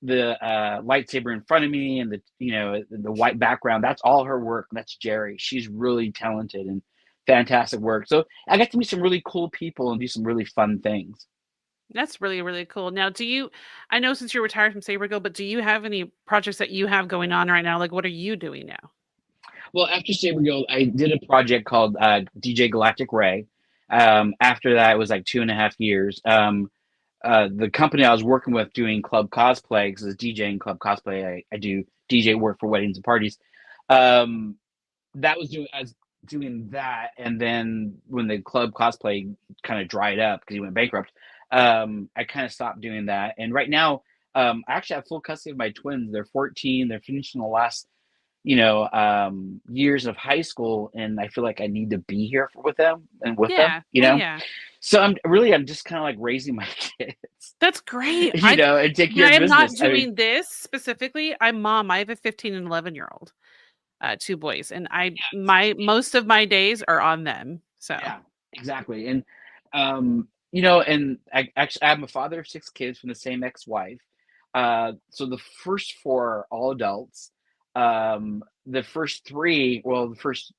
C: lightsaber in front of me, and the white background. That's all her work. That's Jerry. She's really talented and fantastic work. So I got to meet some really cool people and do some really fun things.
A: That's really, really cool. Now, I know since you're retired from Saber Guild, but do you have any projects that you have going on right now? Like, what are you doing now?
C: Well, after Saber Guild, I did a project called DJ Galactic Ray. After that, it was like 2.5 years. The company I was working with doing club cosplay, because it's DJing club cosplay, I do DJ work for weddings and parties. That was doing that, and then when the club cosplay kind of dried up because he went bankrupt, I kind of stopped doing that. And right now, I actually have full custody of my twins. They're 14. They're finishing the last, years of high school, and I feel like I need to be here with them and with them,
A: Yeah.
C: So I'm just kind of like raising my kids.
A: That's great.
C: And take care of business.
A: I'm not doing this specifically. I'm mom. I have a 15 and 11-year-old, 2 boys, and most of my days are on them. So
C: yeah, exactly. And you know, and I'm a father of 6 kids from the same ex-wife. So the first four are all adults. The first three, well, the first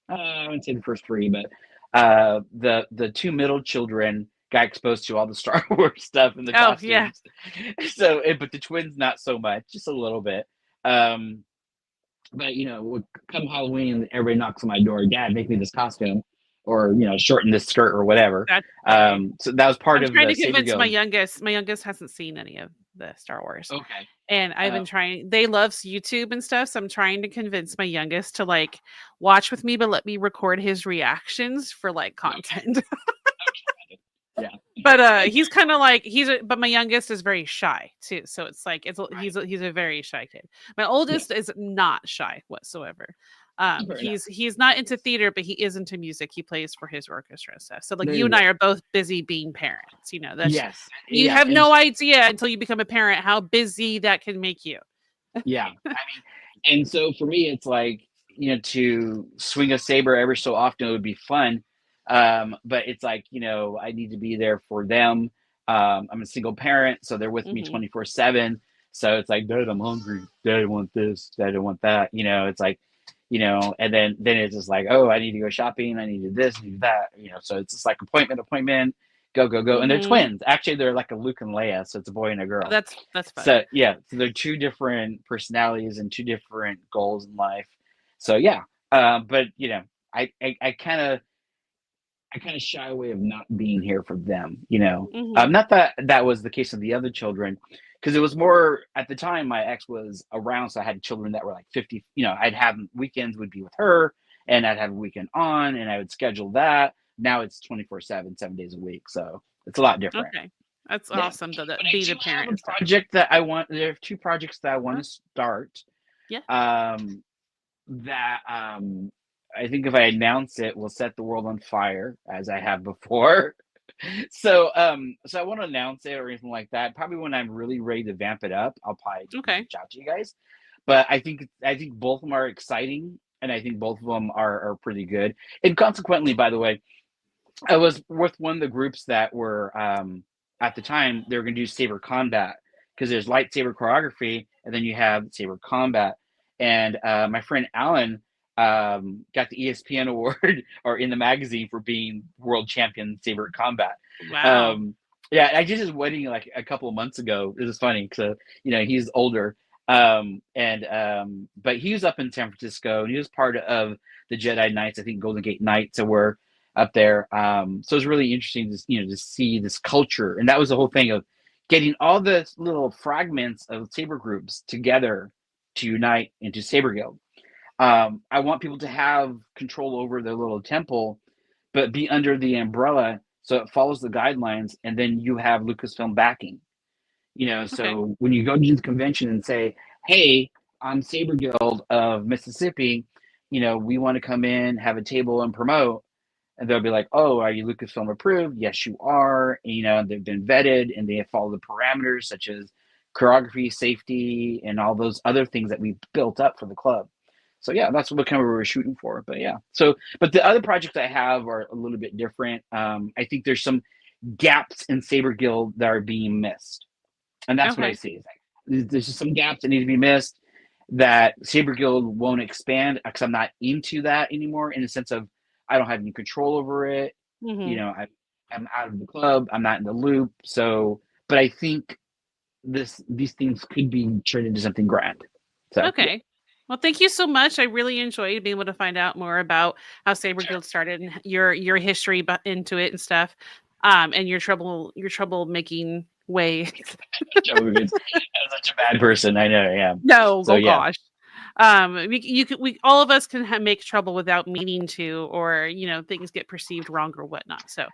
C: I wouldn't say the first three, but the two middle children got exposed to all the Star Wars stuff and the
A: oh yeah.
C: costumes. So, but the twins not so much, just a little bit. Um, but you know, come Halloween, everybody knocks on my door. Dad, make me this costume, or you know, shorten this skirt or whatever.
A: That's funny.
C: So that was part
A: I'm
C: of
A: trying
C: the
A: to
C: Saber
A: convince my
C: Guild.
A: youngest. My youngest hasn't seen any of the Star Wars.
C: Okay.
A: And I've been trying, they love YouTube and stuff. So I'm trying to convince my youngest to like watch with me, but let me record his reactions for like content.
C: Yeah.
A: But he's kind of like but my youngest is very shy too. So it's like he's a very shy kid. My oldest is not shy whatsoever. He's not into theater, but he is into music. He plays for his orchestra and stuff. So like you and I are both busy being parents, you know. That's you have no idea until you become a parent how busy that can make you.
C: Yeah. I mean, and so for me it's like, you know, to swing a saber every so often would be fun. But it's like, you know, I need to be there for them. I'm a single parent, so they're with me 24/7. So it's like, Dad, I'm hungry. Dad, I want this. Dad, I want that. You know, it's like, you know, and then it's just like, oh, I need to go shopping. I need to do this, I need to do that. You know, so it's just like appointment, go. And they're twins. Actually, they're like a Luke and Leia, so it's a boy and a girl.
A: That's fun.
C: So yeah, so they're two different personalities and two different goals in life. So yeah, but you know, I kind of shy away of not being here for them. You know, not that that was the case of the other children, because it was more at the time my ex was around, so I had children that were like 50. You know, I'd have weekends would be with her, and I'd have a weekend on, and I would schedule that. Now it's 24/7, 7 days a week, so it's a lot different.
A: Okay. That's awesome to be the parent.
C: Project that I want. There are 2 projects that I want to start.
A: Yeah.
C: That I think if I announce it, will set the world on fire, as I have before. So I won't announce it or anything like that. Probably when I'm really ready to vamp it up, I'll probably reach out to you guys. But I think both of them are exciting, and I think both of them are pretty good. And consequently, by the way, I was with one of the groups that were at the time they were going to do saber combat, because there's lightsaber choreography and then you have saber combat. And my friend Alan got the ESPN award or in the magazine for being world champion saber combat.
A: Wow.
C: Yeah, I did his wedding like a couple of months ago. It was funny because you know he's older, but he was up in San Francisco and he was part of the Jedi Knights. I think Golden Gate Knights were up there. So it was really interesting to see this culture, and that was the whole thing of getting all the little fragments of saber groups together to unite into Saber Guild. I want people to have control over their little temple, but be under the umbrella so it follows the guidelines, and then you have Lucasfilm backing. So when you go to the convention and say, "Hey, I'm Saber Guild of Mississippi, we want to come in, have a table, and promote," and they'll be like, "Oh, are you Lucasfilm approved?" Yes, you are. And, they've been vetted and they follow the parameters such as choreography, safety, and all those other things that we built up for the club. So yeah, that's what kind of we're shooting for. But yeah, but the other projects I have are a little bit different. I think there's some gaps in Saber Guild that are being missed, and that's what I see. There's just some gaps that need to be missed that Saber Guild won't expand because I'm not into that anymore, in the sense of I don't have any control over it. I'm out of the club. I'm not in the loop. So, but I think these things could be turned into something grand. So,
A: okay. Well, thank you so much. I really enjoyed being able to find out more about how Saber Guild started and your history into it and stuff, and your trouble making way.
C: I'm such a bad person. I know I am.
A: No, gosh. We all of us can make trouble without meaning to, or things get perceived wrong or whatnot. So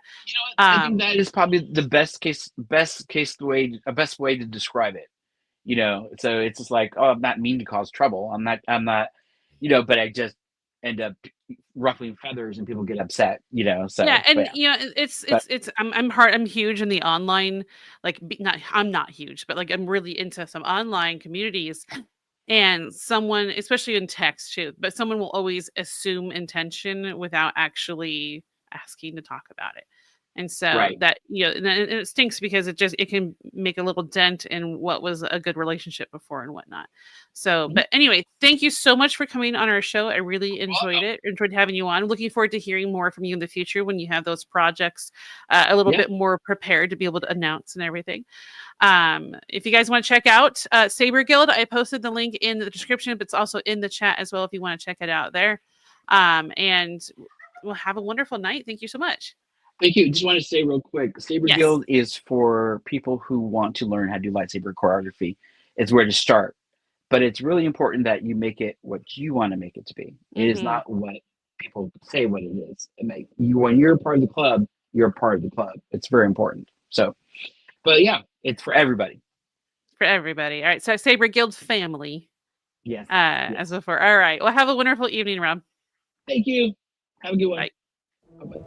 C: I think that is probably the best way to describe it. So it's just like, oh, I'm not mean to cause trouble. I'm not, but I just end up ruffling feathers and people get upset, so.
A: Yeah. And I'm huge in the online, I'm not huge, but like, I'm really into some online communities, and someone, especially in text too, but someone will always assume intention without actually asking to talk about it. And so that, and it stinks because it can make a little dent in what was a good relationship before and whatnot. So, but anyway, thank you so much for coming on our show. I really enjoyed it. Enjoyed having you on. Looking forward to hearing more from you in the future when you have those projects a little bit more prepared to be able to announce and everything. If you guys want to check out Saber Guild, I posted the link in the description, but it's also in the chat as well if you want to check it out there. And we'll have a wonderful night. Thank you so much.
C: Thank you. Just want to say real quick, Saber Guild is for people who want to learn how to do lightsaber choreography. It's where to start. But it's really important that you make it what you want to make it to be. It is not what people say what it is. When you're a part of the club, you're a part of the club. It's very important. So, but yeah, it's for everybody.
A: For everybody. All right. So Saber Guild family.
C: Yes.
A: As before. All right. Well, have a wonderful evening, Rob.
C: Thank you. Have a good one.
A: Bye.
C: Bye-bye.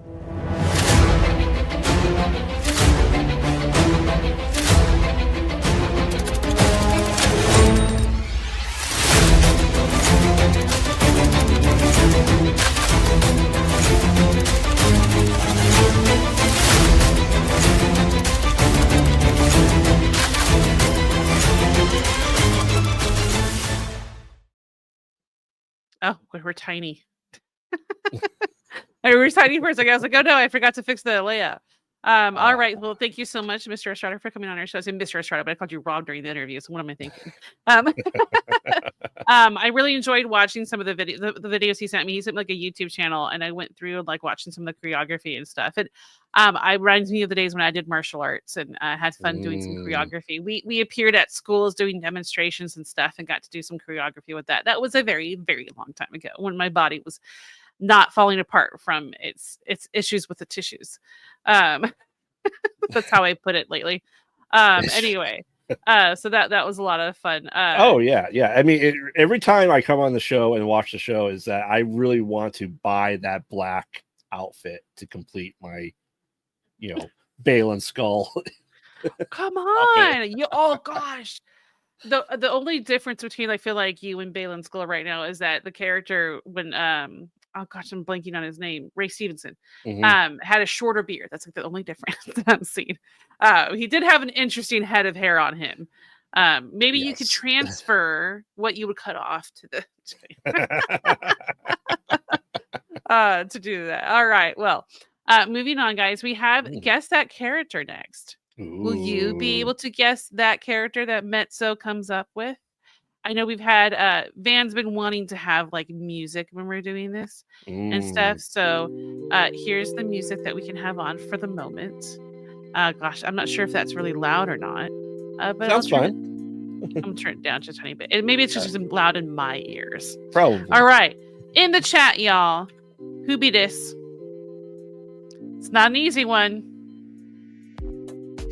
A: Oh, we're tiny. We were tiny for a second. I was like, oh no, I forgot to fix the layout. All right. Well, thank you so much, Mr. Estrada, for coming on our show. I said Mr. Estrada, but I called you Rob during the interview. So what am I thinking? I really enjoyed watching some of the videos he sent me. He sent me like a YouTube channel, and I went through like watching some of the choreography and stuff. And it reminds me of the days when I did martial arts and had fun doing some choreography. We appeared at schools doing demonstrations and stuff, and got to do some choreography with that. That was a very, very long time ago when my body was not falling apart from its issues with the tissues. That's how I put it lately. Anyway, so that was a lot of fun.
B: Yeah. I mean, every time I come on the show and watch the show, is that I really want to buy that black outfit to complete my, Balin skull.
A: Come on, oh gosh. The only difference between I feel like you and Balin Skull right now is that the character when oh gosh, I'm blanking on his name, Ray Stevenson, had a shorter beard. That's like the only difference that I'm seeing. He did have an interesting head of hair on him. Maybe you could transfer what you would cut off to the to do that. All right. Well, moving on, guys. We have Guess That Character next. Ooh. Will you be able to guess that character that Mezzo comes up with? I know we've had Van's been wanting to have like music when we're doing this and stuff. So here's the music that we can have on for the moment. Gosh, I'm not sure if that's really loud or not. But
B: sounds fine.
A: I'm gonna turn it down just a tiny bit. And maybe it's just loud in my ears.
B: Probably.
A: All right. In the chat, y'all. Who be this? It's not an easy one.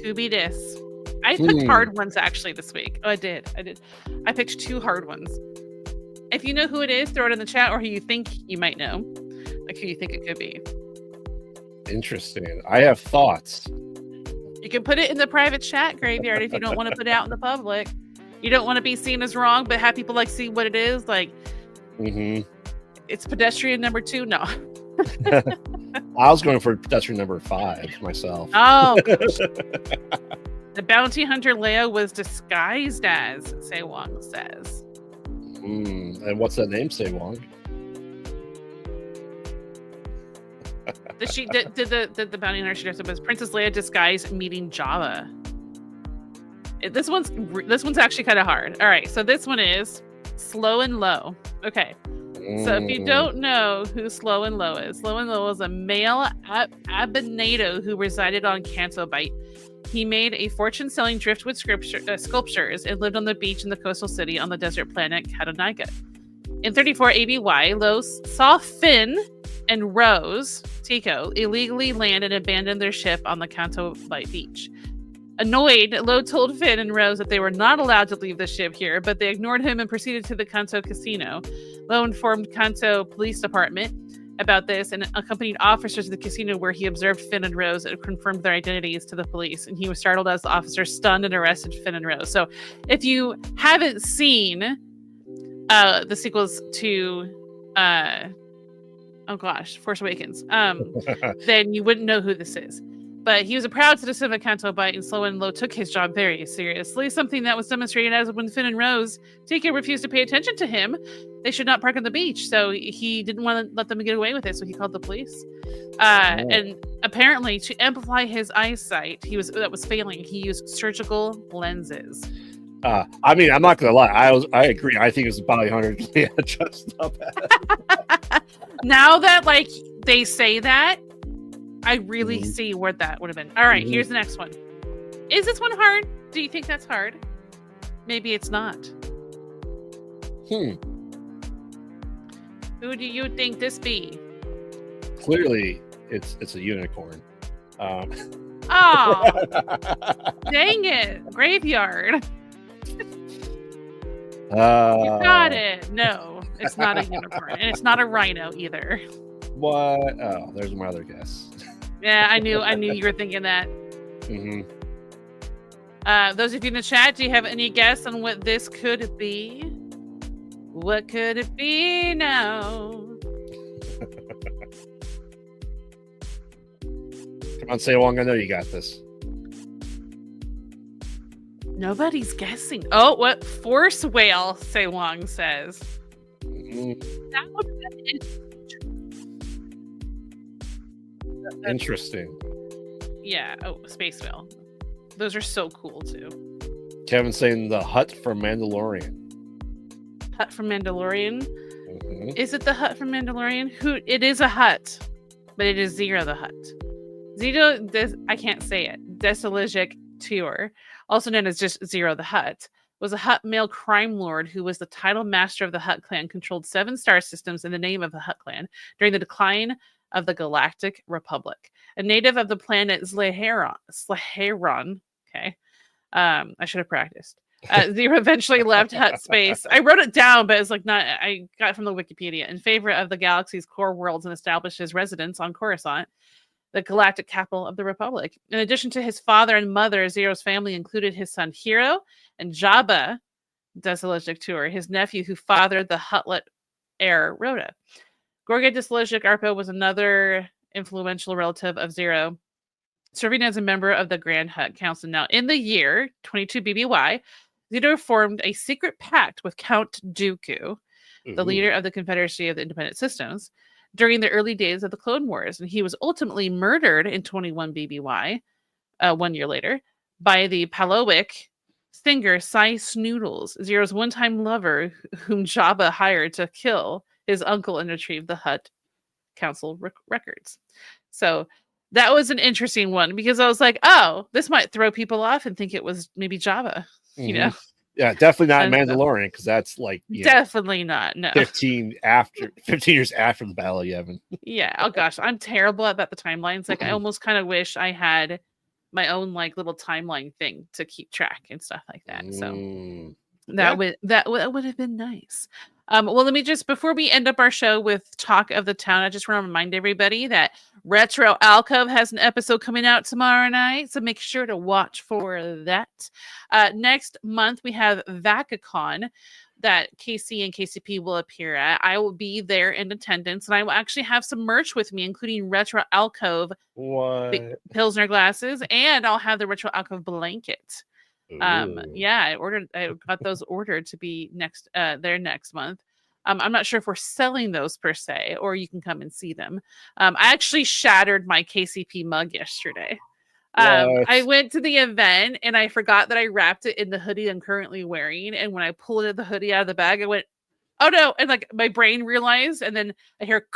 A: Who be this? I picked hard ones actually this week. Oh, I did. I picked 2 hard ones. If you know who it is, throw it in the chat, or who you think you might know. Like who you think it could be.
B: Interesting. I have thoughts.
A: You can put it in the private chat, Graveyard, if you don't want to put it out in the public. You don't want to be seen as wrong, but have people like see what it is. Like, it's pedestrian number 2. No.
B: I was going for pedestrian number 5 myself.
A: Oh, gosh. The bounty hunter Leia was disguised as, Say Wong says.
B: And what's that name, Say Wong?
A: Did the bounty hunter she dressed up as Princess Leia disguised meeting Jabba? This one's actually kind of hard. All right, so this one is Slow and Low. Okay. So if you don't know who Slow and Low is a male abonado who resided on Canto Bight. He made a fortune selling driftwood sculptures and lived on the beach in the coastal city on the desert planet Katonaika. In 34 ABY, Lowe saw Finn and Rose, Tico, illegally land and abandon their ship on the Canto Bight beach. Annoyed, Lowe told Finn and Rose that they were not allowed to leave the ship here, but they ignored him and proceeded to the Kanto casino. Lowe informed Kanto Police Department about this and accompanied officers to the casino where he observed Finn and Rose and confirmed their identities to the police. And he was startled as the officers stunned and arrested Finn and Rose. So if you haven't seen the sequels to... oh oh gosh, Force Awakens, then you wouldn't know who this is. But he was a proud citizen of Cantobite, and Slow and Low took his job very seriously, something that was demonstrated as when Finn and Rose Tika refused to pay attention to him. They should not park on the beach, so he didn't want to let them get away with it, so he called the police. And apparently, to amplify his eyesight, that was failing, he used surgical lenses.
B: I mean, I'm not gonna lie. I agree. I think it was the bounty hunter dressed up.
A: Now that like they say that, I really see where that would have been. All right, here's the next one. Is this one hard? Do you think that's hard? Maybe it's not. Who do you think this be?
B: Clearly, it's a unicorn.
A: Oh, dang it! Graveyard. You got it. No, it's not a unicorn, and it's not a rhino either.
B: What? Oh, there's my other guess.
A: Yeah, I knew you were thinking that. Those of you in the chat, do you have any guess on what this could be? What could it be now?
B: Come on, say along. I know you got this.
A: Nobody's guessing. Oh, what Force Whale Say Long says. That would be
B: interesting.
A: Yeah. Oh, Space Whale. Those are so cool too.
B: Kevin's saying the Hut from Mandalorian.
A: Hut from Mandalorian. Is it the Hut from Mandalorian? It is a hut, but it is Zero the Hut. Zero. I can't say it. Desiligic Tour, also known as just Zero the Hut, was a Hutt male crime lord who was the title master of the Hutt clan, controlled 7 star systems in the name of the Hutt clan during the decline of the Galactic Republic. A native of the planet Slaheron. Okay. I should have practiced. Zero eventually left Hutt space. I wrote it down, but it's like not. I got it from the Wikipedia in favor of the galaxy's core worlds and established his residence on Coruscant, the galactic capital of the Republic. In addition to his father and mother, Zero's family included his son Hero and Jabba Desiligic Tour, his nephew who fathered the Huttlet heir Rhoda. Gorga Desiligic Arpo was another influential relative of Zero, serving as a member of the Grand Hutt Council. Now, in the year 22 BBY, Zero formed a secret pact with Count Dooku, the leader of the Confederacy of the Independent Systems, during the early days of the Clone Wars, and he was ultimately murdered in 21 BBY, 1 year later, by the Palowick singer Cy Snoodles, Zero's one-time lover, whom Jabba hired to kill his uncle and retrieve the Hutt Council records. So that was an interesting one because I was like, oh, this might throw people off and think it was maybe Jabba, you know?
B: Yeah, definitely not Mandalorian because that's like
A: definitely not. No,
B: 15 years after the Battle of Yavin.
A: Yeah. Oh gosh, I'm terrible about the timelines. Like I almost kind of wish I had my own like little timeline thing to keep track and stuff like that. So that would have been nice. Well, let me just, before we end up our show with Talk of the Town, I just want to remind everybody that Retro Alcove has an episode coming out tomorrow night, so make sure to watch for that. Next month, we have VacaCon that KC and KCP will appear at. I will be there in attendance, and I will actually have some merch with me, including Retro Alcove Pilsner glasses, and I'll have the Retro Alcove blanket. I got those ordered to be there next month. I'm not sure if we're selling those per se, or you can come and see them. I actually shattered my KCP mug yesterday. I went to the event and I forgot that I wrapped it in the hoodie I'm currently wearing. And when I pulled the hoodie out of the bag, I went, oh no. And like my brain realized, and then I hear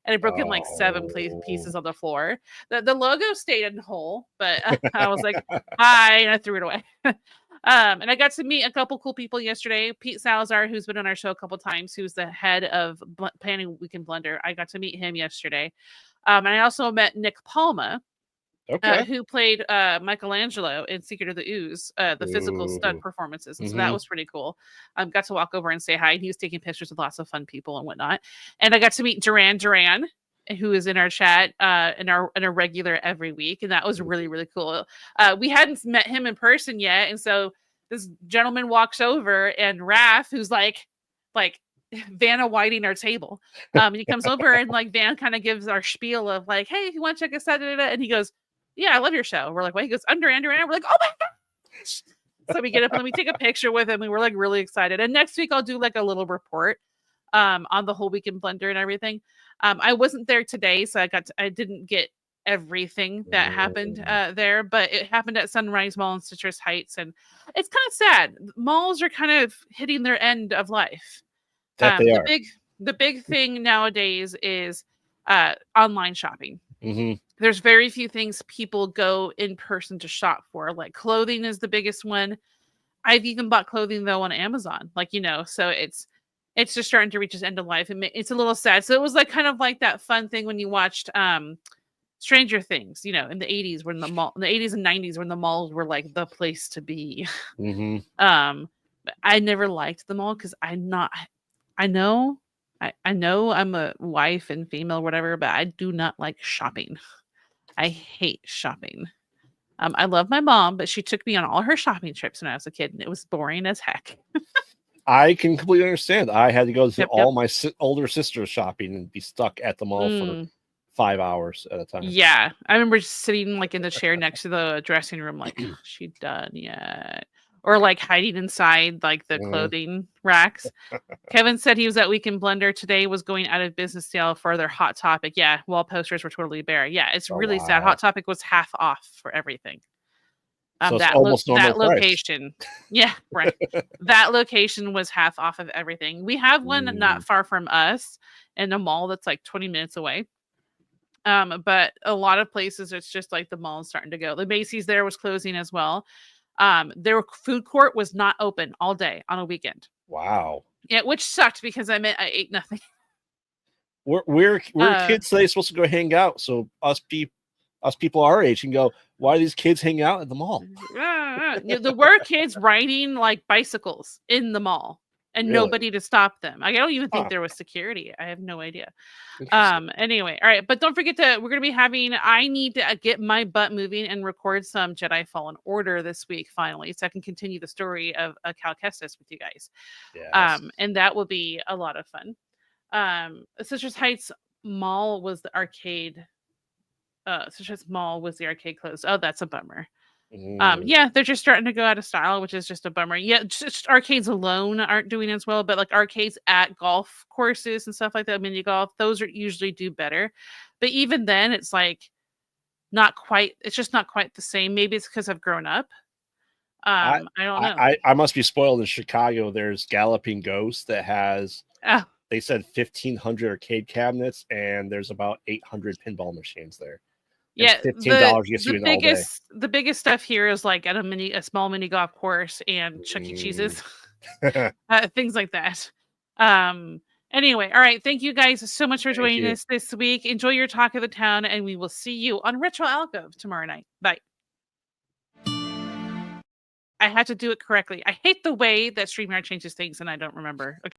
A: and it broke in like 7 pieces on the floor. The logo stayed in whole, but I was like, hi, and I threw it away. And I got to meet a couple cool people yesterday. Pete Salazar, who's been on our show a couple times, who's the head of Planning Weekend Blender. I got to meet him yesterday. And I also met Nick Palma, who played Michelangelo in Secret of the Ooze, the physical stunt performances. And so that was pretty cool. Got to walk over and say hi. And he was taking pictures with lots of fun people and whatnot. And I got to meet Duran, who is in our chat and a regular every week. And that was really, really cool. We hadn't met him in person yet. And so this gentleman walks over and Raph, who's like Vanna whiting our table. He comes over and like Van kind of gives our spiel of like, hey, if you want to check us out, and he goes, yeah, I love your show. We're like, wait, he goes, under. We're like, oh my gosh. So we get up and then we take a picture with him. We were like really excited. And next week I'll do like a little report on the whole week in Blender and everything. I wasn't there today, so I didn't get everything that happened there, but it happened at Sunrise Mall in Citrus Heights, and it's kind of sad. Malls are kind of hitting their end of life.
B: That they are.
A: The big thing nowadays is online shopping.
B: Mm-hmm.
A: There's very few things people go in person to shop for. Like clothing is the biggest one. I've even bought clothing though on Amazon, like, you know, so it's just starting to reach its end of life, and it's a little sad. So it was like kind of like that fun thing when you watched Stranger Things, you know, in the 80s when the 80s and 90s when the malls were like the place to be.
B: Mm-hmm.
A: I never liked the mall because I know I'm a wife and female, whatever, but I do not like shopping. I hate shopping. I love my mom, but she took me on all her shopping trips when I was a kid, and it was boring as heck.
B: I can completely understand. I had to go to all my older sisters shopping and be stuck at the mall for 5 hours at a time.
A: Yeah, I remember sitting like in the chair next to the dressing room, like, oh, she done yet? Or like hiding inside like the clothing racks. Kevin said he was at Weekend Blender today, was going out of business sale for their Hot Topic. Yeah, wall posters were totally bare. Yeah, it's really sad. Hot Topic was half off for everything.
B: So it's almost normal
A: that location. Yeah, right. That location was half off of everything. We have one not far from us in a mall that's like 20 minutes away. But a lot of places it's just like the mall is starting to go. The Macy's there was closing as well. Their food court was not open all day on a weekend.
B: Wow.
A: Yeah, which sucked because I meant I ate nothing.
B: We're kids today supposed to go hang out. So us people our age can go, why do these kids hang out at the mall?
A: There were kids riding like bicycles in the mall and nobody to stop them. I don't even think there was security. I have no idea. Anyway, all right. But don't forget I need to get my butt moving and record some Jedi Fallen Order this week, finally, so I can continue the story of Cal Kestis with you guys.
B: Yes.
A: And that will be a lot of fun. Citrus Heights Mall was the arcade. Citrus Mall was the arcade closed. Oh, that's a bummer. Yeah, they're just starting to go out of style, which is just a bummer. Yeah, just arcades alone aren't doing as well, but like arcades at golf courses and stuff like that, mini golf, those are usually do better. But even then, it's like not quite. It's just not quite the same. Maybe it's because I've grown up. I don't know.
B: I must be spoiled. In Chicago, there's Galloping Ghost that has. They said 1,500 arcade cabinets, and there's about 800 pinball machines there.
A: Yeah,
B: $15 gets you in all day.
A: The biggest stuff here is like at a small mini golf course and Chuck E. Cheese's, things like that. Anyway, all right. Thank you guys so much for joining us this week. Enjoy your Talk of the Town, and we will see you on Retro Alcove tomorrow night. Bye. I had to do it correctly. I hate the way that StreamYard changes things, and I don't remember. Okay.